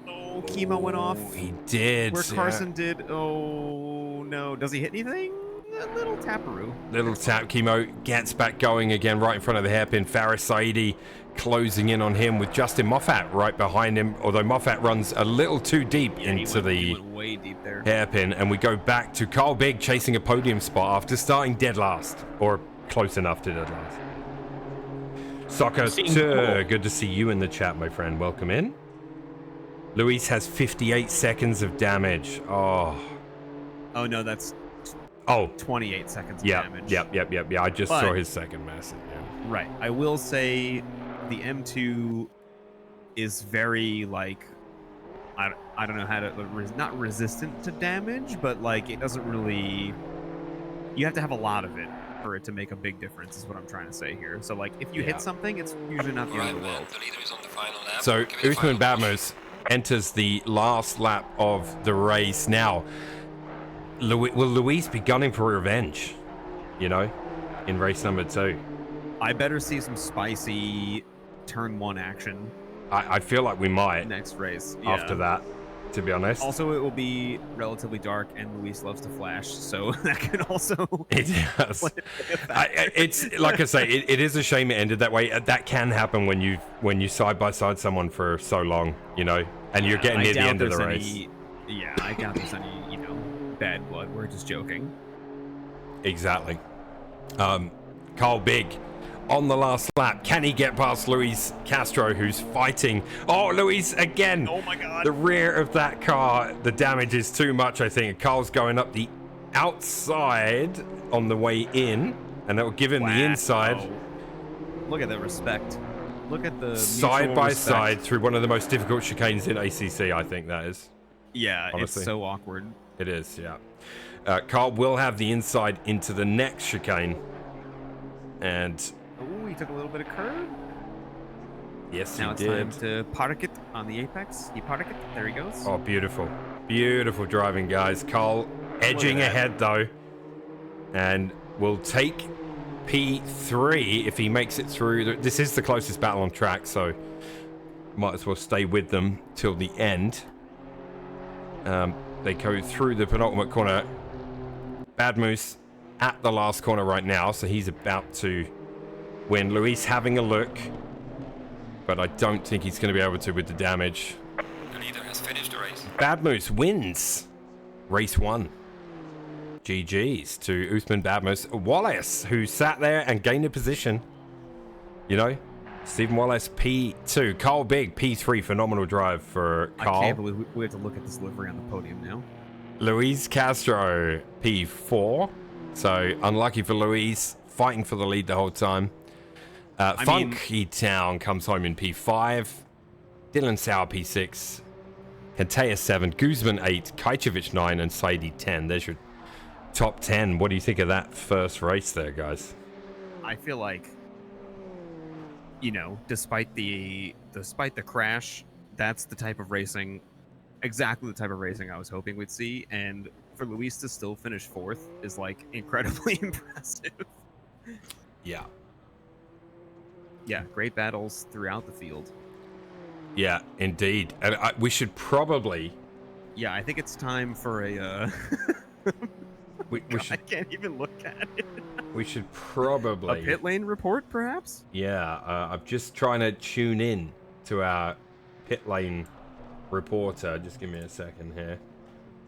Oh, Kimo went off. He did. Where Carson did. Oh, no. Does he hit anything? A little taparoo. Little tap. Kimo gets back going again right in front of the hairpin. Faris Saidi closing in on him with Justin Moffat right behind him, although Moffat runs a little too deep into the way deep there. hairpin, and we go back to Carl Big chasing a podium spot after starting dead last, or close enough to dead last. Soccer, good to see you in the chat, my friend. Welcome in. Luis has 58 seconds of damage. Oh no, that's 28 seconds of damage. Yep. I just saw his second message. Yeah. Right. I will say the M2 is very, like, I don't know how to, not resistant to damage, but, like, it doesn't really, you have to have a lot of it for it to make a big difference, is what I'm trying to say here. So, like, if you hit something, it's usually not the end of the world. So, Uthman Badmus enters the last lap of the race now. Will Luis be gunning for revenge, you know, in race number 2? I better see some spicy turn 1 action. I feel like we might next race after that, to be honest. Also, it will be relatively dark, and Luis loves to flash, so that can also. It does. It's like I say, it is a shame it ended that way. That can happen when you side by side someone for so long, you know, and you're getting near the end of the race. I doubt there's any, bad blood. We're just joking. Exactly. Carl Big on the last lap. Can he get past Luis Castro, who's fighting? Oh, Luis again. Oh my God. The rear of that car, the damage is too much, I think. Carl's going up the outside on the way in, and that will give him the inside. Look at the respect. Look at the side by respect. side through one of the most difficult chicanes in ACC, I think that is. Yeah, honestly. It's so awkward. It is, yeah. Carl will have the inside into the next chicane. And... oh, he took a little bit of curb. Yes, Now he it's did. time to park it on the apex. He park it. There he goes. Oh, beautiful. Beautiful driving, guys. Cole edging that. ahead, though. And will take P3 if he makes it through. This is the closest battle on track, so might as well stay with them till the end. They go through the penultimate corner. Bad Moose at the last corner right now, so he's about to win. Luis having a look, but I don't think he's going to be able to with the damage. The leader has finished the race. Bad Moose wins race 1. GG's to Uthman Badmus. Wallace, who sat there and gained a position. You know, Stephen Wallace, P2. Carl Big, P3. Phenomenal drive for Carl. I can't believe we have to look at this livery on the podium now. Luis Castro, P4. So unlucky for Luis, fighting for the lead the whole time. Funky Town comes home in P5. Dylan Sauer, P6. Kantea 7. Guzman 8. Kajcevic 9. And Saidi 10. There's your top 10. What do you think of that first race there, guys? I feel like, you know, despite the crash, that's the type of racing, exactly the type of racing I was hoping we'd see. And for Luis to still finish 4th is like incredibly impressive. Yeah. Yeah, great battles throughout the field. Yeah, indeed. And we should probably... Yeah, I think it's time for a... we I should, can't even look at it. we should probably... A pit lane report, perhaps? Yeah, I'm just trying to tune in to our pit lane reporter. Just give me a second here.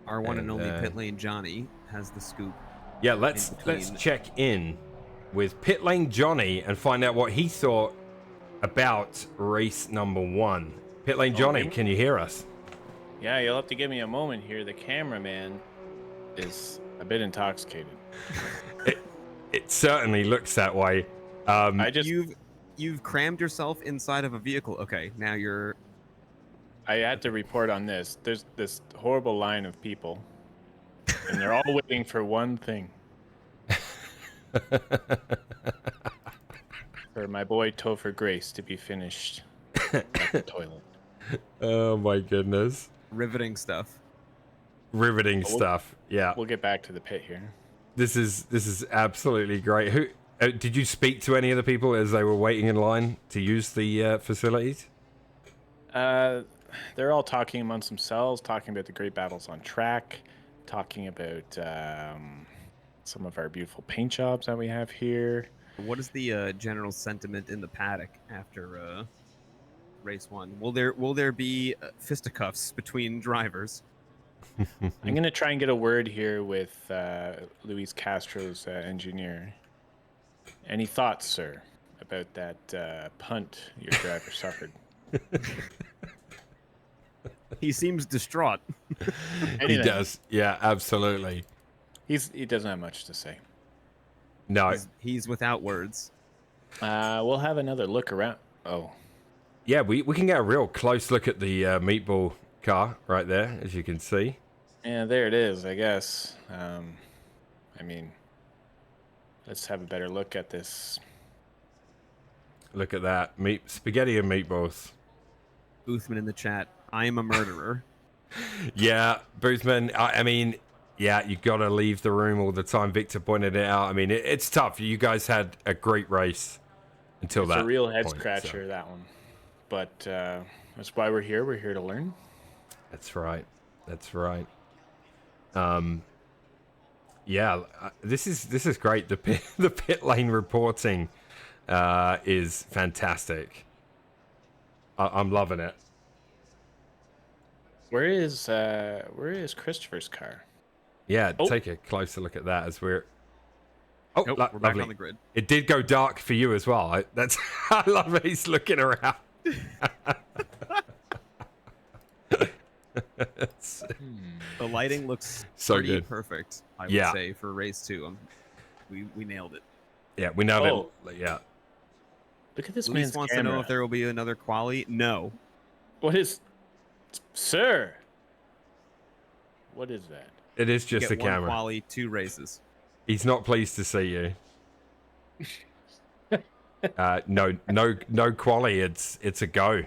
Our one and only pit lane Johnny has the scoop. Yeah, let's check in with pit lane Johnny and find out what he thought about race number 1. Pit lane Johnny, can you hear us? Yeah, you'll have to give me a moment here. The cameraman is a bit intoxicated. It certainly looks that way. You've crammed yourself inside of a vehicle. Okay, now you're... I had to report on this. There's this horrible line of people, and they're all waiting for one thing. For my boy Topher Grace to be finished at the toilet. Oh my goodness. Riveting stuff. Riveting stuff. Yeah. We'll get back to the pit here. This is absolutely great. Who did you speak to any of the people as they were waiting in line to use the facilities? They're all talking amongst themselves, talking about the great battles on track, talking about some of our beautiful paint jobs that we have here. What is the general sentiment in the paddock after race 1? Will there be fisticuffs between drivers? I'm gonna try and get a word here with Luis Castro's engineer. Any thoughts, sir, about that punt your driver suffered? He seems distraught. He does. Yeah, absolutely. He doesn't have much to say. No. He's without words. We'll have another look around. Oh. Yeah, we can get a real close look at the meatball car right there, as you can see. Yeah, there it is, I guess. I mean, let's have a better look at this. Look at that. Spaghetti and meatballs. Uthman in the chat. I am a murderer. Yeah, Boothman. I mean, yeah, you got to leave the room all the time. Victor pointed it out. I mean, it's tough. You guys had a great race until that. It's a real head point, scratcher, so. that one. But that's why we're here. We're here to learn. That's right. That's right. Yeah, this is great. The pit lane reporting is fantastic. I'm loving it. Where is Christopher's car? Yeah, take a closer look at that as we're. Oh, Nope, we're back lovely. on the grid. It did go dark for you as well. I love it. He's looking around. The lighting looks So pretty good. perfect, I would Yeah. say, for race 2. We nailed it. Yeah, we nailed it. Yeah. Look at this Luis man's wants camera. to know if there will be another quali. No. What is, sir? What is that? It is just Get a one camera. quali, 2 races. He's not pleased to see you. No quali. It's a go.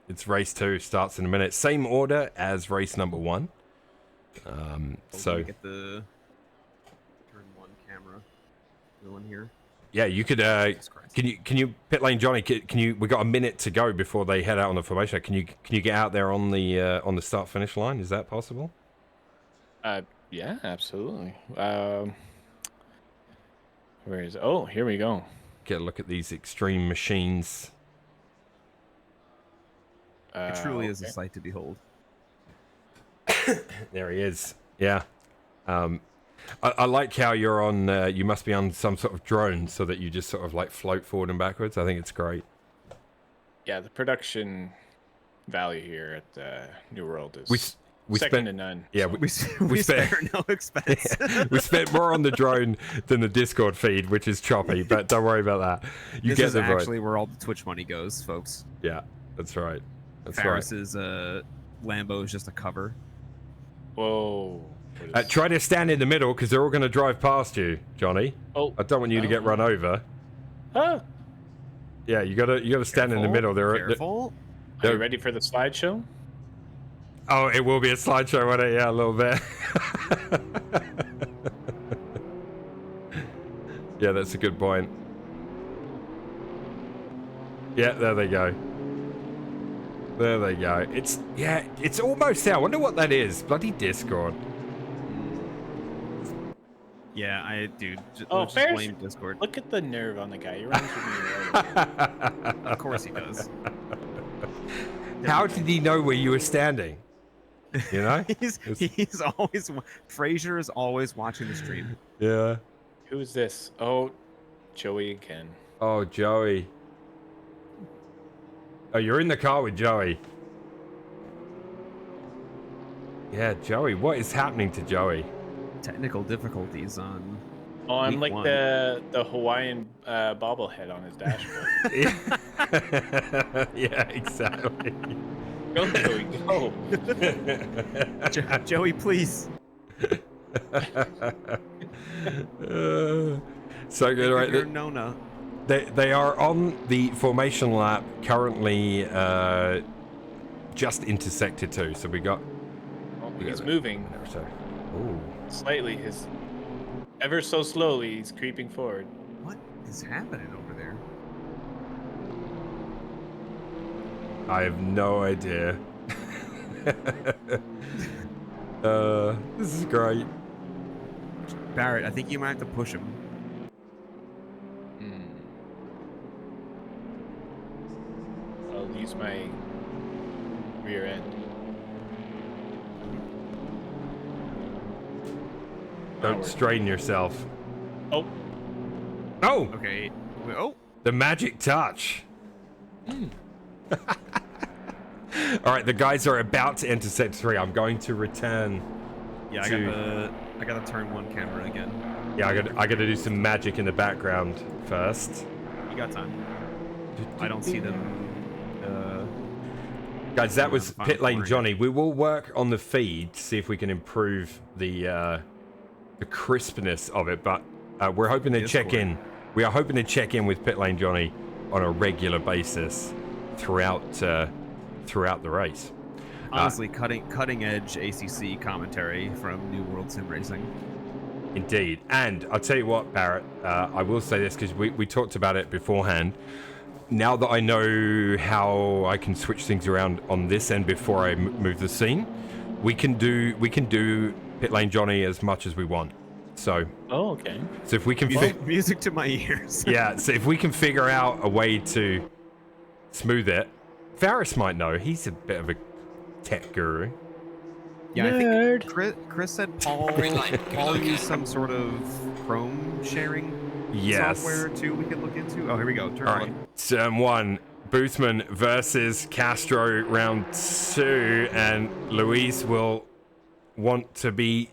It's race 2 starts in a minute. Same order as race number 1. So we get the turn 1 camera going here. yeah, you could. Can you pit lane Johnny? Can you? We got a minute to go before they head out on the formation. Can you get out there on the start finish line? Is that possible? Yeah, absolutely. Where is it? Oh, here we go. Get a look at these extreme machines. It truly is a sight to behold. There he is. Yeah. I like how you're on. You must be on some sort of drone, so that you just sort of like float forward and backwards. I think it's great. Yeah, the production value here at New World is we second to none. Yeah, so. we spare no expense. We spent more on the drone than the Discord feed, which is choppy. But don't worry about that. This is actually where all the Twitch money goes, folks. Yeah, that's right. That's Ferris's Lambo is just a cover. Whoa. Try to stand in the middle because they're all going to drive past you, Johnny. Oh, I don't want you to get run over. Ah. Yeah, you gotta stand in the middle. Careful. Are you ready for the slideshow? Oh, it will be a slideshow, won't it? Yeah, a little bit. Yeah, that's a good point. Yeah, there they go. There they go. It's almost there. I wonder what that is. Bloody Discord. Yeah, dude. Let's just Ferris, blame Discord. Look at the nerve on the guy. He runs with me. Of course he does. How did he know where you were standing? You know? he's always... Fraser is always watching the stream. Yeah. Who's this? Oh, Joey again. Oh, Joey. Oh, you're in the car with Joey. Yeah, Joey. What is happening to Joey? Technical difficulties on... Oh, I'm week like 1. the Hawaiian bobblehead on his dashboard. Yeah, exactly. Go, Joey, go. Joey, please. So good, right? Nona. They are on the formation lap currently, just intersected too. So we got. Oh, he's moving. Ooh. Slightly, ever so slowly, he's creeping forward. What is happening over there? I have no idea. This is great. Barrett, I think you might have to push him. I'll use my rear end. Don't strain yourself. Oh. Oh! Okay. Oh! The magic touch. All right, the guys are about to enter set 3. I'm going to return. Yeah, I got the turn 1 camera again. Yeah, I got to do some magic in the background first. You got time. I don't see them. Guys, that was Pit Lane Johnny. We will work on the feed to see if we can improve the crispness of it, but we're hoping to check in. We are hoping to check in with Pit Lane Johnny on a regular basis throughout the race. Honestly, cutting edge ACC commentary from New World Sim Racing. Indeed. And I'll tell you what, Barrett, I will say this because we talked about it beforehand. Now that I know how I can switch things around on this end before I move the scene, we can do Pit Lane Johnny as much as we want. So. Oh, okay. So if we can music to my ears. Yeah. So if we can figure out a way to smooth it, Ferris might know. He's a bit of a tech guru. Yeah, I think Chris said Paul used some sort of Chrome sharing software too we could look into. Oh, here we go. Turn 1. Turn 1. Boothman versus Castro round 2, and Luis will want to be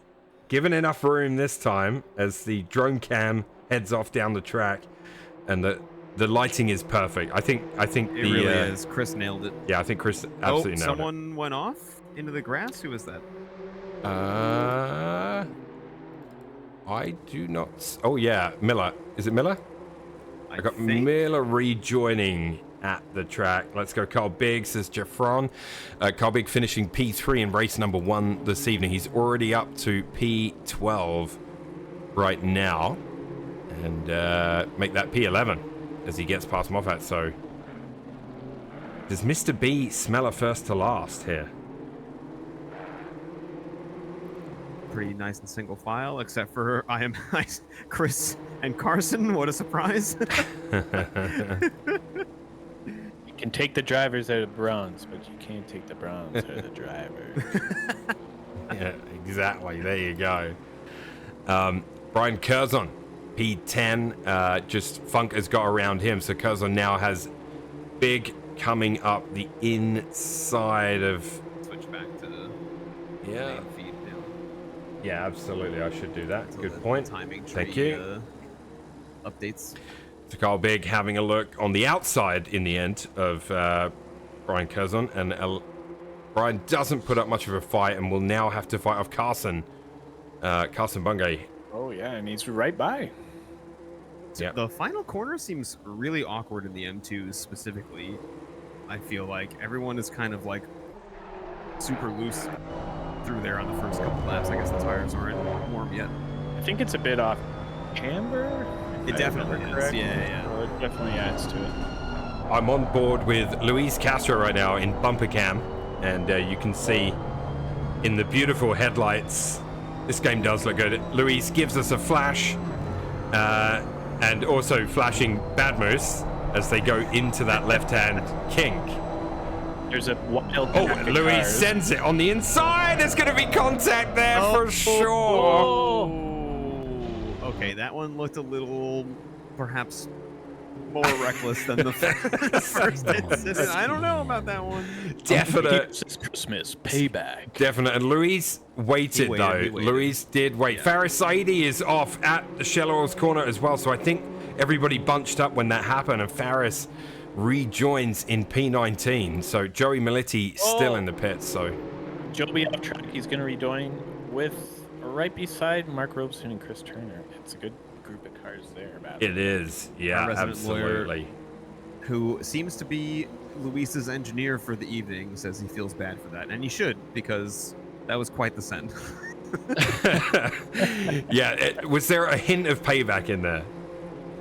given enough room this time as the drone cam heads off down the track, and the lighting is perfect. I think it really is. Chris nailed it. Yeah, I think Chris absolutely nailed it. Someone went off into the grass. Who was that? I do not. Oh yeah, Miller. Is it Miller? I I got Miller rejoining at the track. Let's go Carl Bigg, says Jeffron. Carl Bigg finishing P3 in race number 1 this evening. He's already up to P12 right now. And make that P11 as he gets past Moffat. So does Mr. B smell a first to last here? Pretty nice and single file, except for I am Chris and Carson. What a surprise! You can take the drivers out of bronze, but you can't take the bronze out of the drivers. Yeah, exactly. There you go. Brian Curzon, P10. Just Funk has got around him, so Curzon now has Big coming up the inside of. Switch back to the Yeah. main feed now. Yeah, absolutely. I should do that. So Good the point. Timing tree, Thank you. Updates. So Carl Bigg having a look on the outside in the end of Brian Curzon, and Brian doesn't put up much of a fight and will now have to fight off Carson Bungay. Oh yeah, and he's right by. Yeah. The final corner seems really awkward in the M2s specifically. I feel like everyone is kind of like super loose through there on the first couple laps. I guess the tires aren't warm yet. I think it's a bit off camber. It definitely is. Yeah. Well, it definitely adds to it. I'm on board with Luis Castro right now in bumper cam, and you can see in the beautiful headlights, this game does look good. Luis gives us a flash, and also flashing Bad Moose as they go into that left-hand kink. There's a wild. Oh, pack of Luis cars. sends it on the inside. There's going to be contact there for sure. Oh. Okay, that one looked a little, perhaps, more reckless than the first incident. I don't know about that one. Definite. It's Christmas payback. Definite. And Luis waited, He though. waited. Luis did wait. Yeah. Faris Saidi is off at the Shell Oils corner as well. So I think everybody bunched up when that happened, and Faris rejoins in P19. So Joey Militi still in the pits. So Joey off track. He's going to rejoin with right beside Mark Robeson and Chris Turner. It's a good group of cars there. it is. Yeah, Our resident lawyer. absolutely. Who seems to be Luis's engineer for the evening, says he feels bad for that. And he should, because that was quite the send. Yeah. Was there a hint of payback in there?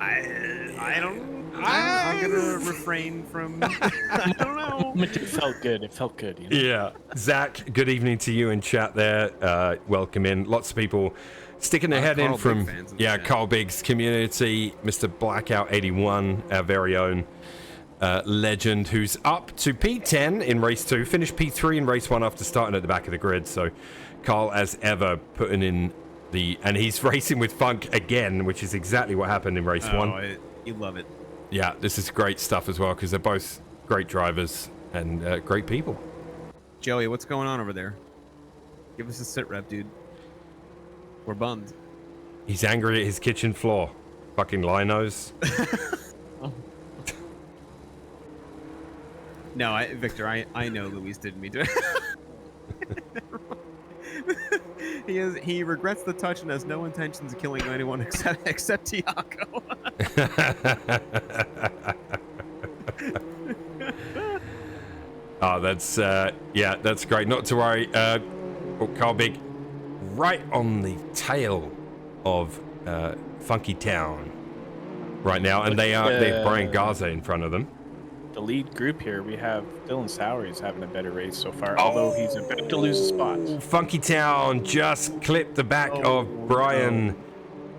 I don't. I'm gonna refrain from. I don't know. It felt good. It felt good. You know? Yeah. Zach, good evening to you in chat there. Welcome in. Lots of people sticking their head in Carl from Bigg fans in the chat. Carl Bigg's community. Mr. Blackout 81, our very own legend, who's up to P10 in race 2, finished P3 in race 1 after starting at the back of the grid. So Carl, as ever, putting in and he's racing with Funk again, which is exactly what happened in race 1. You love it. Yeah, this is great stuff as well, because they're both great drivers and great people. Joey, what's going on over there? Give us a sit rep, dude. We're bummed. He's angry at his kitchen floor. Fucking linos. No, Victor, I know Luis didn't mean to. He regrets the touch and has no intentions of killing anyone except Tiago. Oh, that's that's great. Not to worry. Carl Bigg, right on the tail of Funky Town right now, and they have Brian Garza in front of them. The lead group here, we have Dylan Sowery's having a better race so far, although he's about to lose a spot. Funky Town just clipped the back of Brian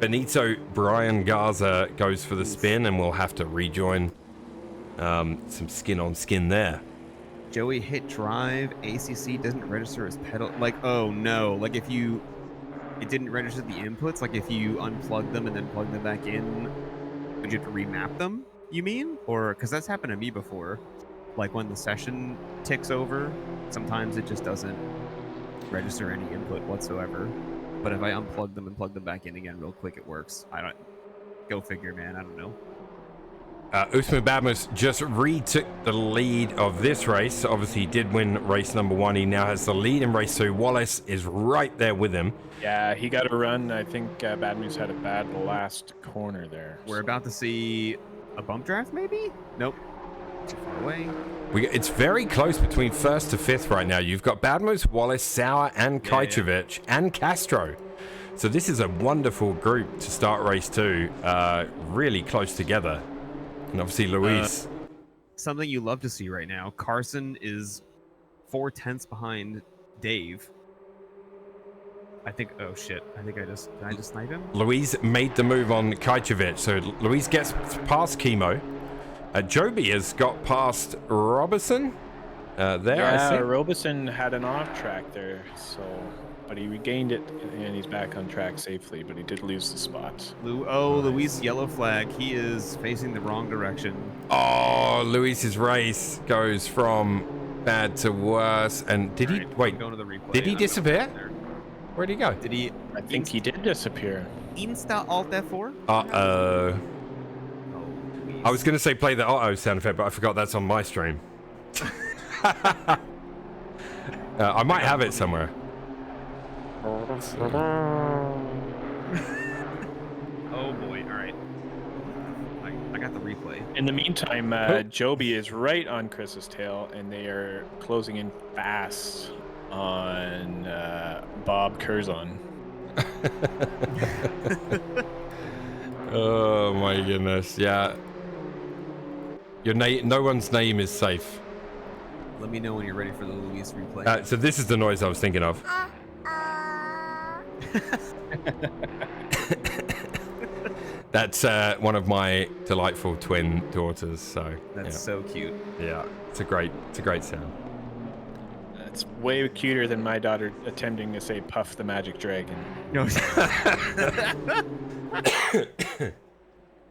Benito. Brian Garza goes for the spin, and we'll have to rejoin. Some skin on skin there. Joey hit drive. ACC doesn't register as pedal. Like, oh no. Like it didn't register the inputs. Like if you unplug them and then plug them back in, would you have to remap them? You mean? Or because that's happened to me before. Like when the session ticks over, sometimes it just doesn't register any input whatsoever. But if I unplug them and plug them back in again real quick, it works. Go figure, man. I don't know. Usman Badmus just retook the lead of this race. Obviously, he did win race number 1. He now has the lead in race 2. Wallace is right there with him. Yeah, he got a run. I think Bad News had a bad last corner there. We're about to see A bump draft, maybe? Nope. Too far away. It's very close between first to fifth right now. You've got Badmos, Wallace, Sauer, and Kajcevic, and Castro. So this is a wonderful group to start race 2. Really close together. And obviously Luis. Something you love to see right now. Carson is 4/10 behind Dave. I think. Oh shit! Did I just snipe him? Luis made the move on Kajcevic, so Luis gets past Chemo. Joby has got past Robertson. There, yeah, I see. Roberson had an off track there, but he regained it and he's back on track safely. But he did lose the spot. Luis yellow flag. He is facing the wrong direction. Oh, Luis's race goes from bad to worse. And did he wait? Going to the replay. Did he disappear? Where'd he go? Did he? I think he did disappear. Insta Alt F4. Uh-oh. Luis. I was going to say play the auto sound effect, but I forgot that's on my stream. I might have it somewhere. Oh boy! All right. I got the replay. In the meantime, Joby is right on Chris's tail, and they are closing in fast on Bob Curzon. Oh my goodness! Yeah, no one's name is safe. Let me know when you're ready for the Luis replay. So this is the noise I was thinking of. That's one of my delightful twin daughters. So That's so cute. yeah, it's a great sound. It's way cuter than my daughter attempting to say Puff the Magic Dragon. No.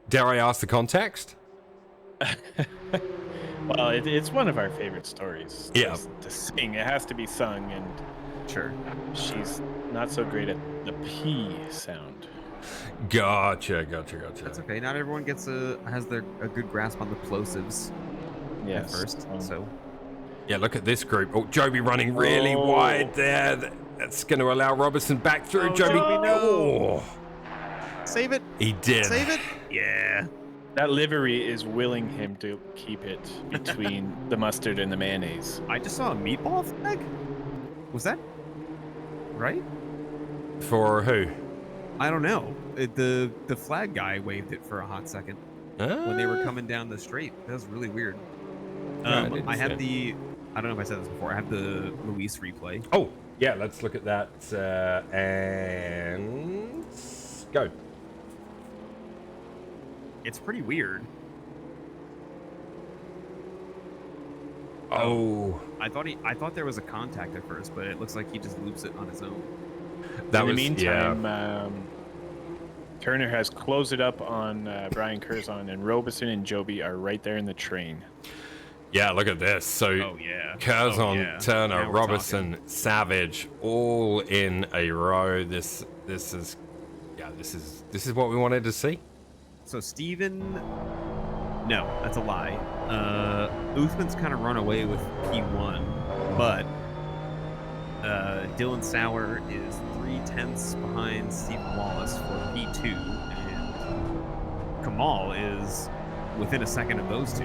Dare I ask the context? Well, it's one of our favorite stories. Yeah. To sing, it has to be sung, and Sure. she's not so great at the P sound. Gotcha. That's okay. Not everyone has a good grasp on the plosives Yes. at first. So Yeah, look at this group. Oh, Joby running really wide there. That's going to allow Robertson back through. Oh, Joby, Joby, no. oh, save it. he did. Save it. Yeah. That livery is willing him to keep it between the mustard and the mayonnaise. I just saw a meatball flag. Was that right? For who? I don't know. The flag guy waved it for a hot second when they were coming down the straight. That was really weird. I didn't I see have it. I don't know if I said this before. I have the Luis replay. Oh, yeah, let's look at that. And go. It's pretty weird. Oh, I thought there was a contact at first, but it looks like he just loops it on his own. that In was, the meantime, yeah. Turner has closed it up on Brian Curzon, and Robeson and Joby are right there in the train. Yeah, look at this. So, Oh yeah. Curzon, Oh, yeah. Turner, Now we're Robertson, Savage, all in a row. This is what we wanted to see. So Steven, no, that's a lie. Uthman's kind of run away with P1, but Dylan Sauer is 3/10 behind Stephen Wallace for P2, and Kamal is within a second of those two.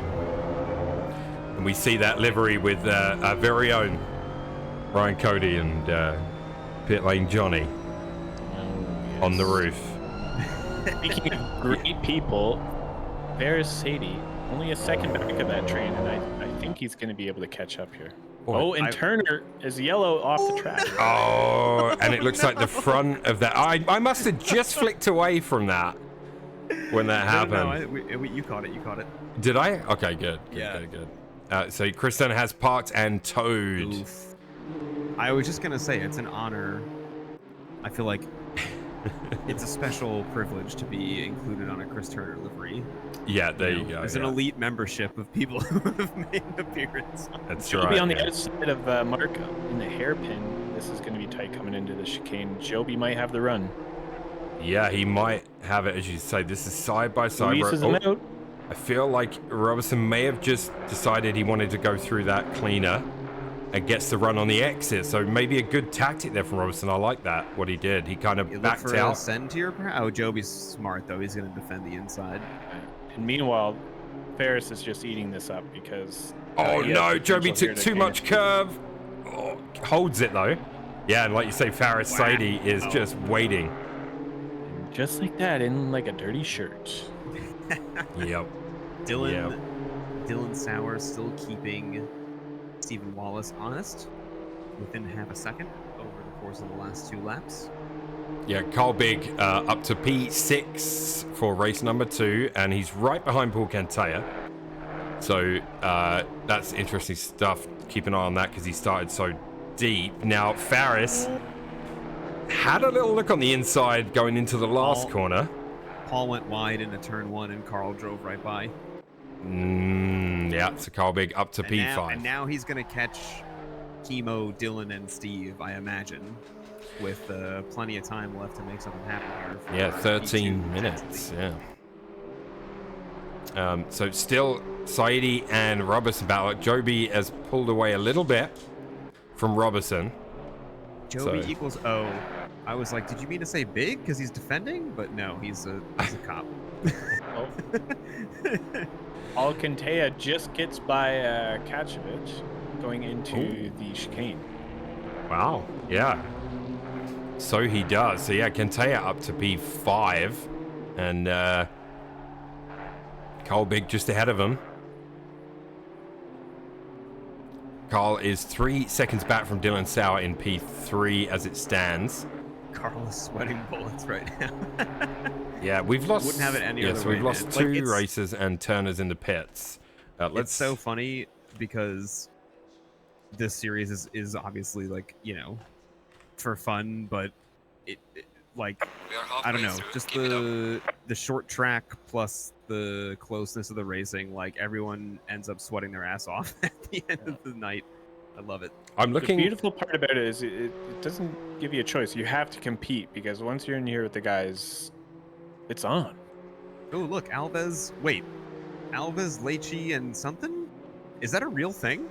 And we see that livery with our very own Ryan Cody and Pit Lane Johnny on the roof. Speaking of great people, there's Sadie, only a second back of that train, and I think he's going to be able to catch up here. Boy, and Turner is yellow off the track. Oh, and it looks like the front of that. I must have just flicked away from that when that happened. No, you caught it. You caught it. Did I? Okay, good. So Chris Turner has parked and towed. Oof. I was just gonna say it's an honor. I feel like it's a special privilege to be included on a Chris Turner livery. Yeah, there you go. There's an elite membership of people who have made an appearance. That's Joby right. on the yeah. outside of Mark in the hairpin. This is going to be tight coming into the chicane. Joby might have the run. Yeah, he might have it, as you say. This is side by side. Luis is out. I feel like Robertson may have just decided he wanted to go through that cleaner and gets the run on the exit. So maybe a good tactic there from Robertson. I like that, what he did. He kind of You look backed for a out. send here, perhaps? Oh, Joby's smart, though. He's going to defend the inside. And meanwhile, Ferris is just eating this up because. Oh he has no, potential Joby here took to too kind much of- curve. Oh, holds it though. Yeah, and like you say, Faris Wow. Sadie is just waiting. Just like that, in like a dirty shirt. Yep. Dylan Sauer still keeping Stephen Wallace honest within half a second over the course of the last 2 laps. Yeah, Carl Big up to P6 for race number 2, and he's right behind Paul Cantea. So that's interesting stuff. Keep an eye on that because he started so deep. Now, Faris had a little look on the inside going into the last corner. Paul went wide into turn 1 and Carl drove right by. Yeah, so Carl Big up to P5. And now he's going to catch Chemo, Dylan, and Steve, I imagine, with plenty of time left to make something happen here. For Yeah, 13 P2, minutes. Yeah. So still Saidi and Robertson battle. Joby has pulled away a little bit from Robertson. Joby So- equals O. I was like, did you mean to say big because he's defending? But no, he's a cop. Oh. Alcantea just gets by Kachevich going into the chicane. Wow. Yeah. So he does. So yeah, Kentea up to P5. And Carl Big just ahead of him. Carl is 3 seconds back from Dylan Sauer in P3 as it stands. Carl is sweating bullets right now. Yeah, we've lost. Wouldn't have it any other so way, we've lost man. 2 Like, it's- races and Turner's in the pits. Let's. It's so funny because this series is obviously like, for fun, but it like We are I don't halfway know, through. just Keep it up. the short track plus the closeness of the racing, like everyone ends up sweating their ass off at the end of the night. I love it. I'm The looking. beautiful part about it is it doesn't give you a choice. You have to compete because once you're in here with the guys, it's on. Oh, look, Alves, Leite, and something? Is that a real thing?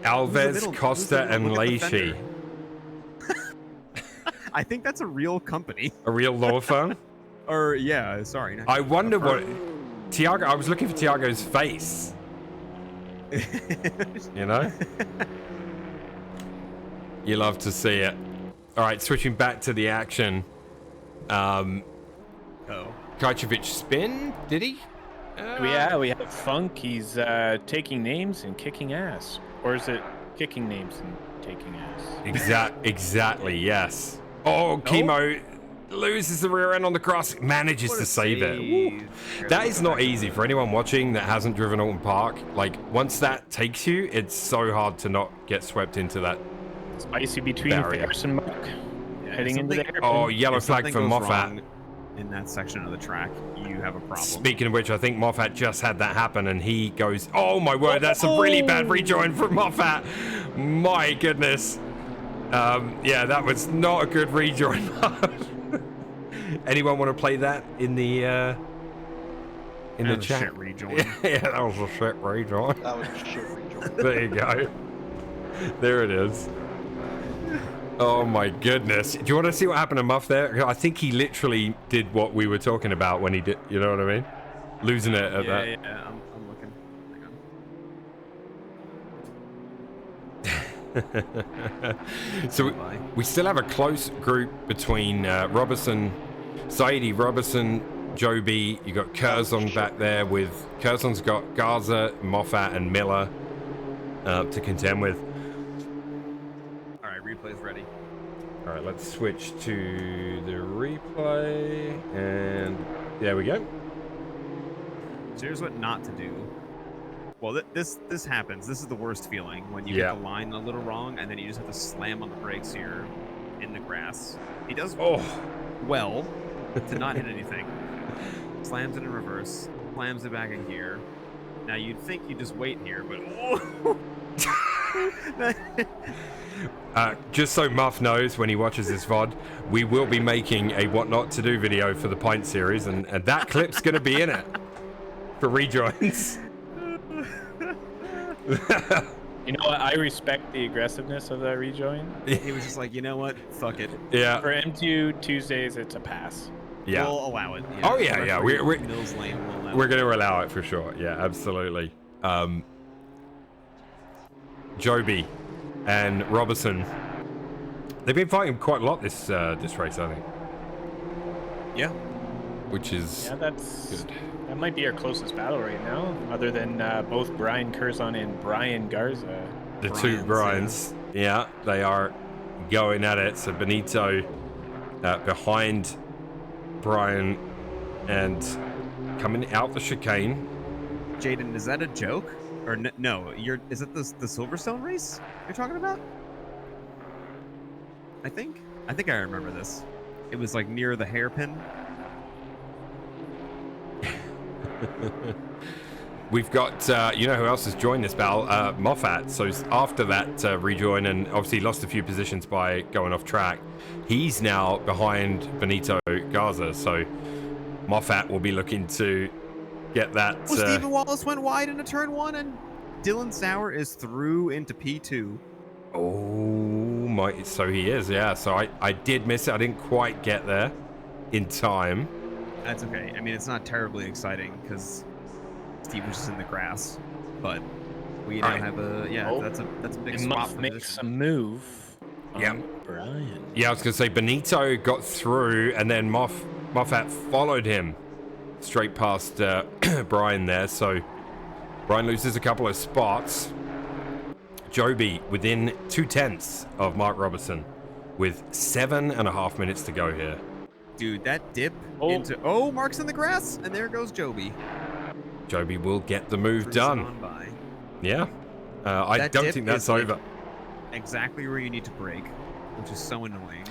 Alves, Costa, and look at the Leishi. fender. I think that's a real company. A real law firm? Or, yeah, sorry. not- I wonder a what. firm. Tiago. I was looking for Tiago's face. You know? You love to see it. All right, switching back to the action. Oh. Kajcevic spin? Did he? Yeah, we have Funk. He's taking names and kicking ass. Or is it kicking names and taking ass? Exactly, yes. Oh, Chemo loses the rear end on the cross, manages What to a save it. save. Woo. Here, That let's is go not back. easy for anyone watching that hasn't driven Oulton Park. Like, once that takes you, it's so hard to not get swept into that. Spicy between Barrier. Ferris and Muck. Yeah, Heading if into the something- hairpin. Oh, yellow if flag something for goes Moffat. wrong in that section of the track, you have a problem. Speaking of which, I think Moffat just had that happen and he goes, oh my word, that's a really bad rejoin from Moffat. My goodness. Yeah, that was not a good rejoin. Anyone want to play that in the That was a chat? shit rejoin. Yeah, that was a shit rejoin. That was a shit rejoin. There you go. There it is. Oh my goodness. Do you want to see what happened to Muff there? I think he literally did what we were talking about when he did, you know what I mean? Losing it at that. Yeah, I'm looking. Hang on. So we still have a close group between Robertson, Saidi, Robertson, Joby. You got Curzon back there with Curzon's got Garza, Moffat, and Miller to contend with. All right, replay's ready. All right, let's switch to the replay, and there we go. So here's what not to do. Well, this happens. This is the worst feeling when you Yeah. get the line a little wrong, and then you just have to slam on the brakes here in the grass. He does Oh, well to not hit anything. Slams it in reverse, slams it back in gear. Now you'd think you just wait here, but just so Muff knows when he watches this VOD, we will be making a what not to do video for the Pint series, and that clip's going to be in it for rejoins. You know what? I respect the aggressiveness of that rejoin. He was just like, you know what? Fuck it. Yeah. For M2 Tuesdays, it's a pass. Yeah. We'll allow it. Oh, yeah, yeah. We're Mills Lane will allow we're it. going to allow it for sure. Yeah, absolutely. Joby and Robertson, they've been fighting quite a lot this race, I think. Yeah. Which is Yeah, that's good. that might be our closest battle right now, other than both Brian Curzon and Brian Garza. The two Bryans. Yeah, they are going at it. So Benito behind Brian and coming out the chicane. Jaden, is that a joke? Or no? Is it the Silverstone race you're talking about? I think I remember this. It was like near the hairpin. We've got, you know who else has joined this battle? Moffat. So after that rejoin, and obviously lost a few positions by going off track, he's now behind Benito Garza. So Moffat will be looking to get that. Well, Stephen Wallace went wide into turn 1, and Dylan Sauer is through into P2. Oh my! So he is, yeah. So I did miss it. I didn't quite get there in time. That's okay. I mean, it's not terribly exciting because Steve was just in the grass, but we now have a that's a big It spot must for make position. some move. Yeah. Brian. Yeah, I was gonna say Benito got through, and then Moffat followed him straight past Brian there. So Brian loses a couple of spots. Joby within 2/10 of Mark Robertson with 7.5 minutes to go here. Dude, that dip Oh. into Mark's in the grass, and there goes Joby. Joby will get the move Cruising done. on by. Yeah. I That don't dip think that's is, like, over. Exactly where you need to brake, which is so annoying.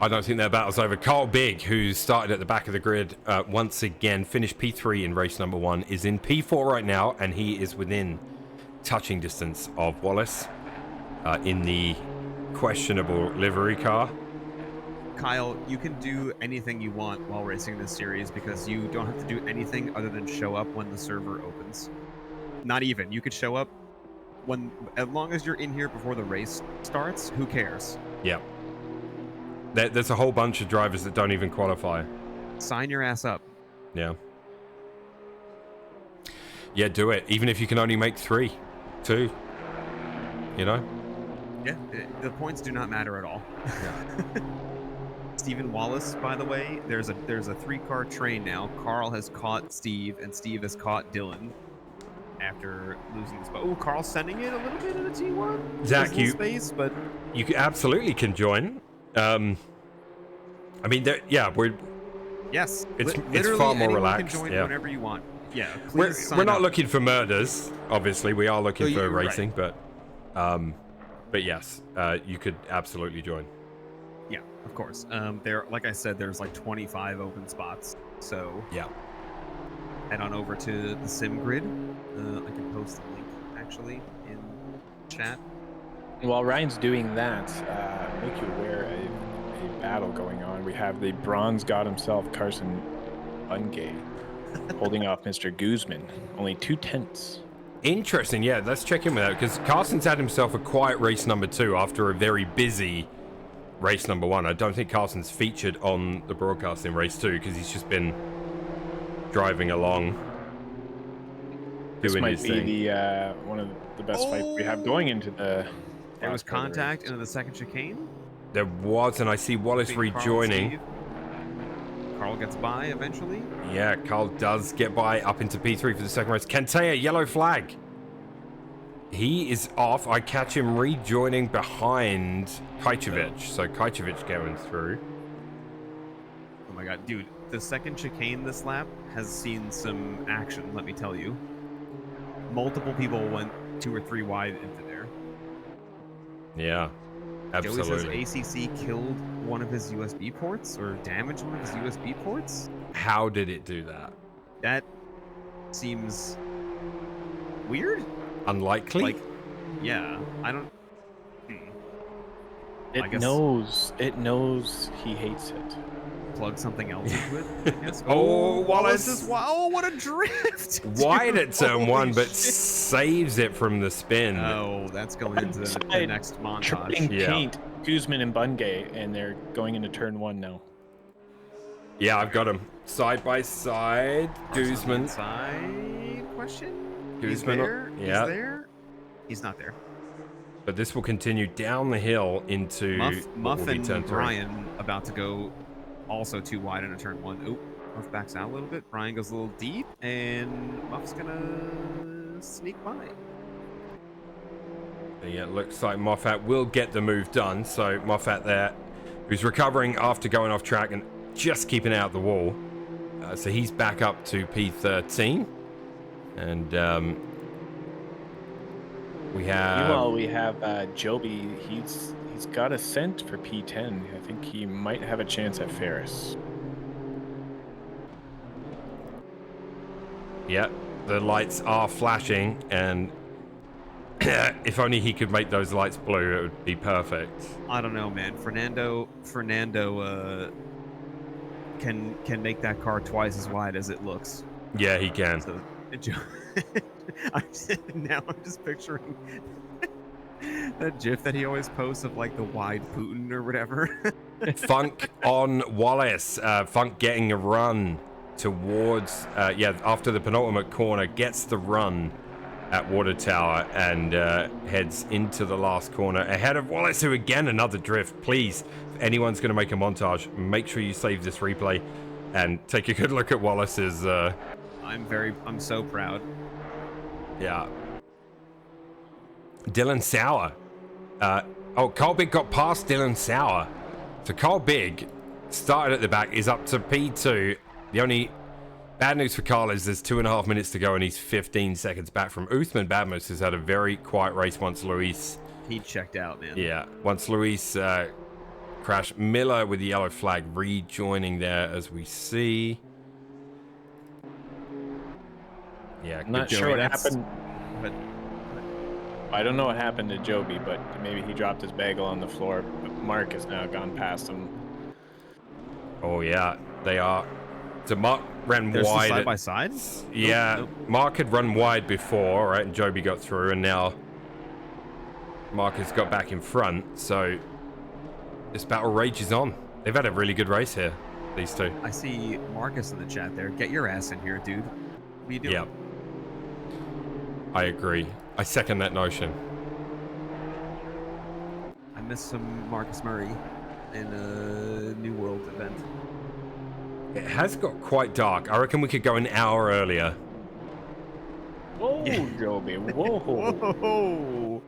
I don't think that battle's over. Carl Bigg, who started at the back of the grid once again, finished P3 in race number 1, is in P4 right now, and he is within touching distance of Wallace in the questionable livery car. Kyle, you can do anything you want while racing this series because you don't have to do anything other than show up when the server opens. Not even. You could show up as long as you're in here before the race starts. Who cares? Yeah. There's a whole bunch of drivers that don't even qualify. Sign your ass up. Yeah. Yeah, do it. Even if you can only make 3, 2. You know? Yeah, the points do not matter at all. Stephen Wallace, by the way, there's a 3-car train now. Carl has caught Steve, and Steve has caught Dylan after losing this. Oh, Carl's sending it a little bit in a T1. Zach, There's a little space, but you absolutely can join. I mean, we're yes, it's literally far more anyone relaxed. Can join Yeah. whenever you want. Yeah, We're please sign not up. looking for murders, obviously. We are looking Oh, for you're right. racing, but yes, you could absolutely join. Yeah, of course. Like I said, there's like 25 open spots. So Yeah. head on over to the sim grid. I can post the link actually in chat. While Ryan's doing that, make you aware of a battle going on. We have the bronze god himself, Carson Bungay, holding off Mr. Guzman. Only 2/10. Interesting. Yeah, let's check in with that because Carson's had himself a quiet race number 2 after a very busy race number 1. I don't think Carson's featured on the broadcast in race 2 because he's just been driving along. This doing might his be thing. the one of the best fights we have going into the. There was last part of the race. contact into the second chicane. There was, and I see Wallace between Carl and rejoining. Steve. Carl gets by eventually. Yeah, Carl does get by up into P3 for the second race. Kantea, yellow flag. He is off. I catch him rejoining behind Kajcevic. So Kajcevic going through. Oh my god, dude. The second chicane this lap has seen some action, let me tell you. Multiple people went 2 or 3 wide into there. Yeah, absolutely. Joey says ACC killed one of his USB ports or damaged one of his USB ports. How did it do that? That seems weird. Unlikely? Like, yeah, I don't. I It guess- knows. It knows he hates it. plug something else into it. I guess. Oh, Wallace. is oh, what a drift! Wide at turn Holy one, but shit. saves it from the spin. Oh, that's going into the Side next montage. Tripping Yeah. paint, Guzman and Bungay, and they're going into turn 1 now. Yeah, I've got him side by side. Guzman. Side question. Guzman, He's there. yeah. He's there. He's not there. But this will continue down the hill into what Muff will be and turn 3. Brian about to go also too wide in a turn 1. Oh, Muff backs out a little bit. Brian goes a little deep, and Muff's gonna sneak by. Yeah, it looks like Moffat will get the move done. So Moffat there, who's recovering after going off track and just keeping out the wall. So he's back up to P13. And we have... Meanwhile, we have Joby. He's got a scent for P10. I think he might have a chance at Ferris. Yeah, the lights are flashing, and if only he could make those lights blue, it would be perfect. I don't know, man. Fernando can make that car twice as wide as it looks. Yeah, he can. So, now I'm just picturing that GIF that he always posts of like the wide Putin or whatever. Funk on Wallace. Funk getting a run towards, after the penultimate corner, gets the run at Water Tower and heads into the last corner ahead of Wallace, who again, another drift. Please, if anyone's going to make a montage, make sure you save this replay and take a good look at Wallace's. I'm so proud. Yeah. Dylan Sauer. Carl Big got past Dylan Sauer. So Carl Big started at the back, is up to P2. The only bad news for Carl is there's 2.5 minutes to go and he's 15 seconds back from Uthman Badmus, who's had a very quiet race once Luis... He checked out, man. Yeah, once Luis crashed. Miller with the yellow flag rejoining there as we see. Yeah, I'm not good sure what That's- happened. But I don't know what happened to Joby, but maybe he dropped his bagel on the floor. But Mark has now gone past him. Oh yeah, they are. So Mark ran there's the wide. side by side. Yeah, Nope. Mark had run wide before, right? And Joby got through, and now Mark has got back in front. So this battle rages on. They've had a really good race here, these two. I see Marcus in the chat there. Get your ass in here, dude. What are you doing? Yeah, I agree. I second that notion. I missed some Marcus Murray in a New World event. It has got quite dark. I reckon we could go an hour earlier. Whoa, Joby. Whoa. Whoa!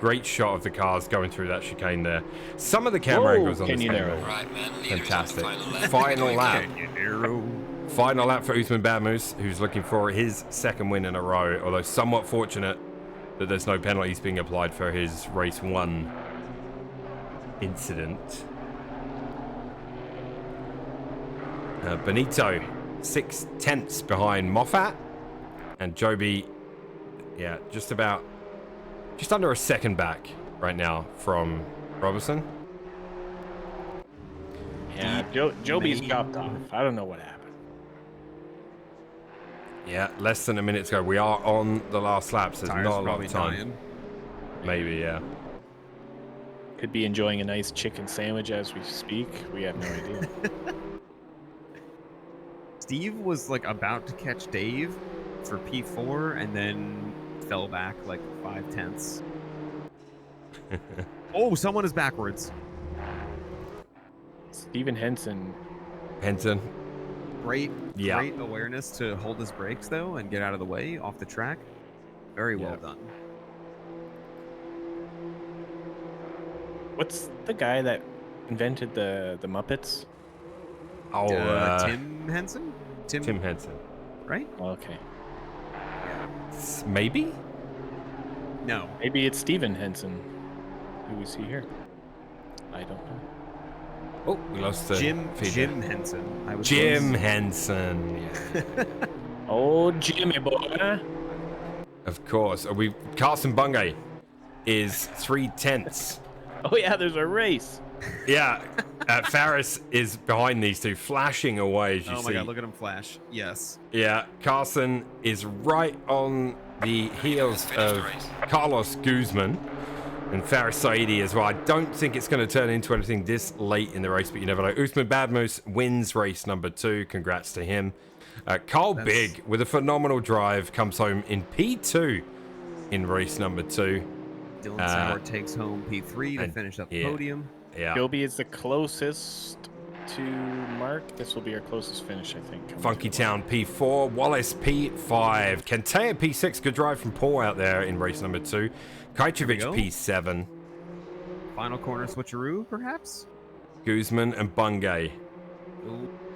Great shot of the cars going through that chicane there. Some of the camera angles on this Canyon game Arrow. are Right, man. Leader is on the fantastic. final lap. Final lap. Arrow. Final lap for Uthman Badmus, who's looking for his second win in a row, although somewhat fortunate that there's no penalties being applied for his race 1 incident. Benito, 6/10 behind Moffat, and Joby, yeah, just under a second back right now from Robertson. Yeah, Joby's dropped off. I don't know what happened. Yeah, less than a minute to go. We are on the last lap, so there's Tires not a lot probably of time. dying. Maybe, yeah. Could be enjoying a nice chicken sandwich as we speak. We have no idea. Steve was like about to catch Dave for P4 and then fell back like 5/10. Oh, someone is backwards. Stephen Henson. Henson. Great Yeah. awareness to hold his brakes though and get out of the way off the track. Very well Yeah. done. What's the guy that invented the Muppets? Oh, Tim Henson? Tim Henson. Right? Okay. Maybe? No. Maybe it's Stephen Henson. Who we see here. I don't know. Oh, we lost the Jim feed. Henson. I was Jim close. Henson. Yeah. Oh, Jimmy boy. Of course. Carson Bungay is 3/10. Oh yeah, there's a race. Yeah. Faris is behind these two, flashing away as you see. Oh my god, look at him flash. Yes. Yeah, Carson is right on the heels of Carlos Guzman and Faris Saidi as well. I don't think it's going to turn into anything this late in the race, but you never know. Usman Badmus wins race number 2. Congrats to him. Carl Big, with a phenomenal drive, comes home in P2 in race number 2. Dylan Sauer takes home P3 to finish up the podium. Yeah. Joby is the closest to Mark. This will be our closest finish, I think. Funky Town P4, Wallace P5, Kentea P6. Good drive from Paul out there in race number 2. Kajcevic P7. Final corner switcheroo, perhaps? Guzman and Bungay.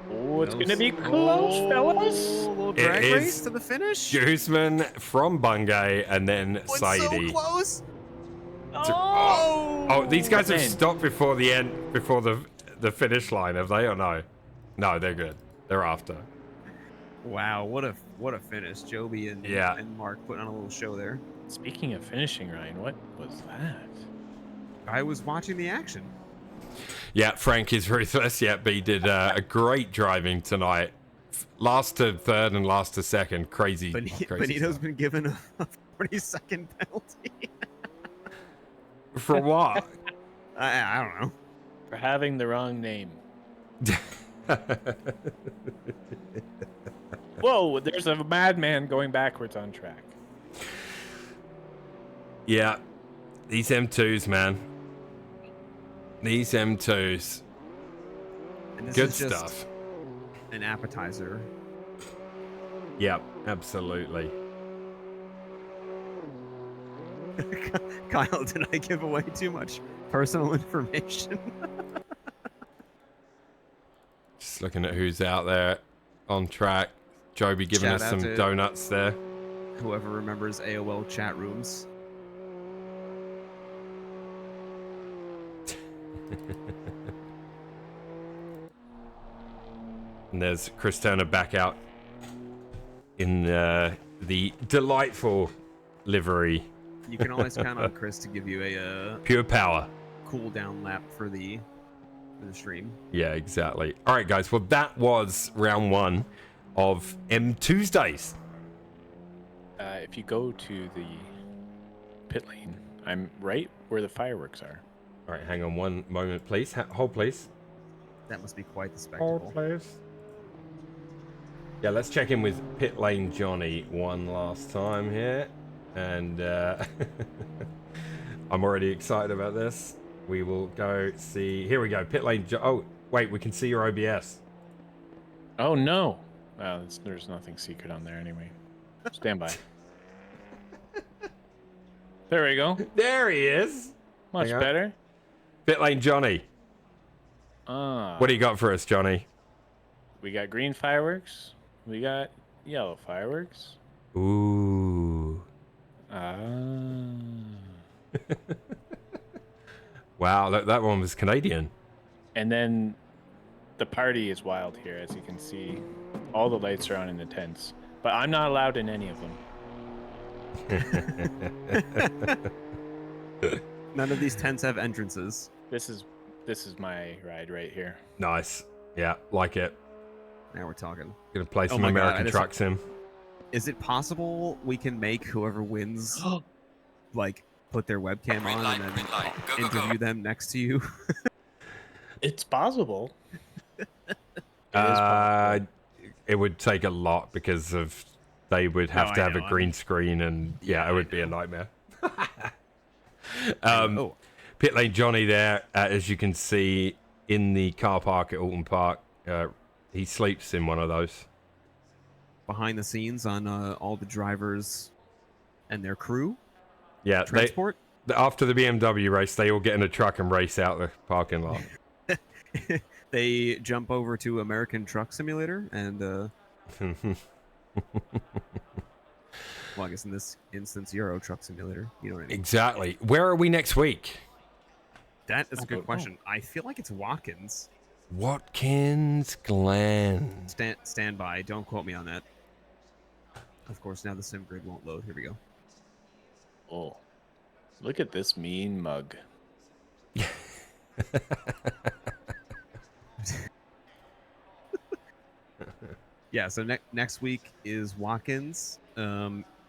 Oh, it's going to be close, fellas. A little drag race to the finish. Guzman from Bungay and then Saidi. So close. Oh, these guys have stopped before the end, before the finish line, have they, or no? No, they're good. They're after. Wow, what a finish. Joby and Mark putting on a little show there. Speaking of finishing, Ryan, what was that? I was watching the action. Yeah, Frank is ruthless. Yeah, but he did a great driving tonight. Last to third and last to second. Crazy. Benito's been given a 40-second penalty. For what? I don't know. For having the wrong name. Whoa, there's a madman going backwards on track. Yeah, these M2s, man. These M2s. And this good is just stuff. An appetizer. Yep, absolutely. Kyle, did I give away too much personal information? Just looking at who's out there on track. Joby giving us some donuts there. Whoever remembers AOL chat rooms. And there's Chris Turner back out in the delightful livery. You can always count on Chris to give you a pure power cool down lap for the stream. Yeah, exactly. All right, guys. Well, that was round 1 of M2uesdays. If you go to the pit lane, I'm right where the fireworks are. All right, hang on one moment, please. Hold, please. That must be quite the spectacle. Hold, please. Yeah, let's check in with Pit Lane Johnny one last time here. And I'm already excited about this. We will go see... Here we go. Pit Lane... Oh, wait. We can see your OBS. Oh, no. Well, there's nothing secret on there anyway. Stand by. There we go. There he is. Much better. Pit Lane Johnny. What do you got for us, Johnny? We got green fireworks. We got yellow fireworks. Ooh. Wow, that one was Canadian. And then the party is wild here, as you can see. All the lights are on in the tents, but I'm not allowed in any of them. None of these tents have entrances. This is my ride right here. Nice. Yeah, like it. Now we're talking. Gonna play some American Truck Sim. Is it possible we can make whoever wins, like, put their webcam on and then interview them next to you? It's possible. It would take a lot because of they would have to have a green screen and it would be a nightmare. Pit Lane Johnny there, as you can see in the car park at Oulton Park. He sleeps in one of those. Behind the scenes on all the drivers and their crew. Yeah, transport. After the BMW race, they all get in a truck and race out the parking lot. They jump over to American Truck Simulator and well, I guess in this instance, Euro Truck Simulator. You know what I mean? Exactly. Where are we next week? That is a good question. I feel like it's Watkins. Watkins Glen. Stand by. Don't quote me on that. Of course, now the sim grid won't load. Here we go. Oh, look at this mean mug. Yeah, so next week is Watkins.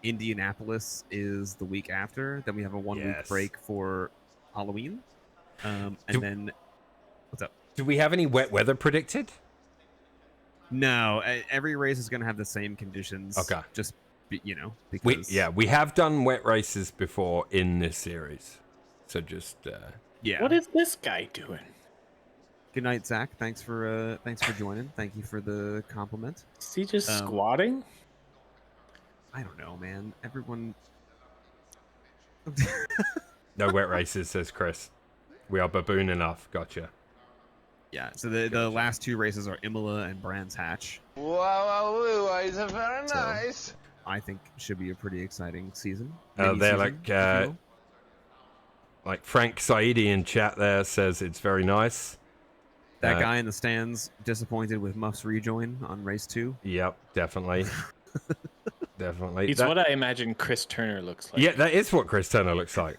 Indianapolis is the week after. Then we have a 1 week Yes. break for Halloween. And then what's up? Do we have any wet weather predicted? No, every race is going to have the same conditions. Okay. Just because We have done wet races before in this series, so just yeah. What is this guy doing? Good night, Zach. Thanks for joining. Thank you for the compliment. Is he just squatting? I don't know, man. Everyone. no wet races, says Chris. We are baboon enough. Gotcha. Yeah. So the last 2 races are Imola and Brands Hatch. Wow, is very So, nice. I think should be a pretty exciting season. They're Mini-season, like if you will. like Frank Saidi in chat there says it's very nice. That guy in the stands disappointed with Muff's rejoin on race 2. Yep, definitely. Definitely. He's what I imagine Chris Turner looks like. Yeah, that is what Chris Turner looks like.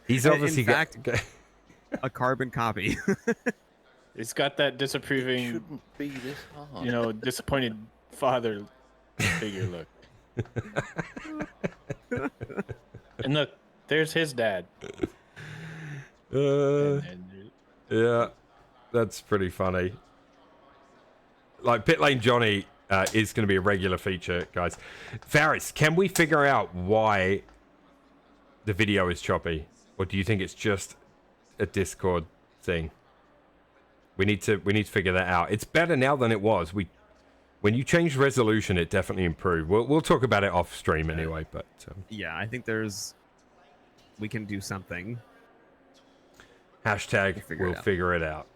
He's obviously in fact, a carbon copy. He's got that disapproving, Shouldn't be this hard. Disappointed father figure look. And look, there's his dad. Yeah, that's pretty funny. Like Pit Lane Johnny is going to be a regular feature, guys. Faris, can we figure out why the video is choppy, or do you think it's just a Discord thing? We need to figure that out. It's better now than it was. When you changed resolution, it definitely improved. We'll talk about it off stream anyway. But yeah, I think we can do something. Hashtag we'll figure it out.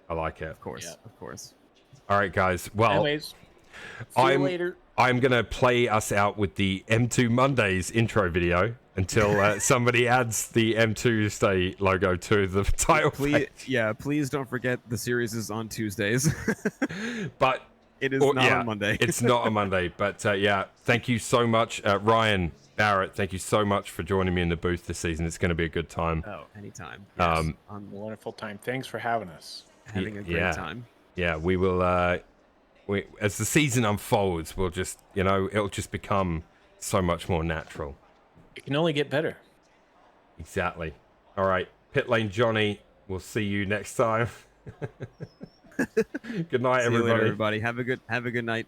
I like it. Of course, of course. All right, guys. Well, anyways, see you later. I'm going to play us out with the M2 Mondays intro video until somebody adds the M2uesday logo to the title page. Please don't forget the series is on Tuesdays. But it is not on Monday. It's not on Monday. But thank you so much. Ryan, Barrett, thank you so much for joining me in the booth this season. It's going to be a good time. Oh, anytime. Yes, A wonderful time. Thanks for having us. having a great time. Yeah, we will. As the season unfolds, we'll just, it'll just become so much more natural. It can only get better. Exactly. All right, Pit Lane Johnny. We'll see you next time. Good night, See you everybody. later, everybody. Have a good night.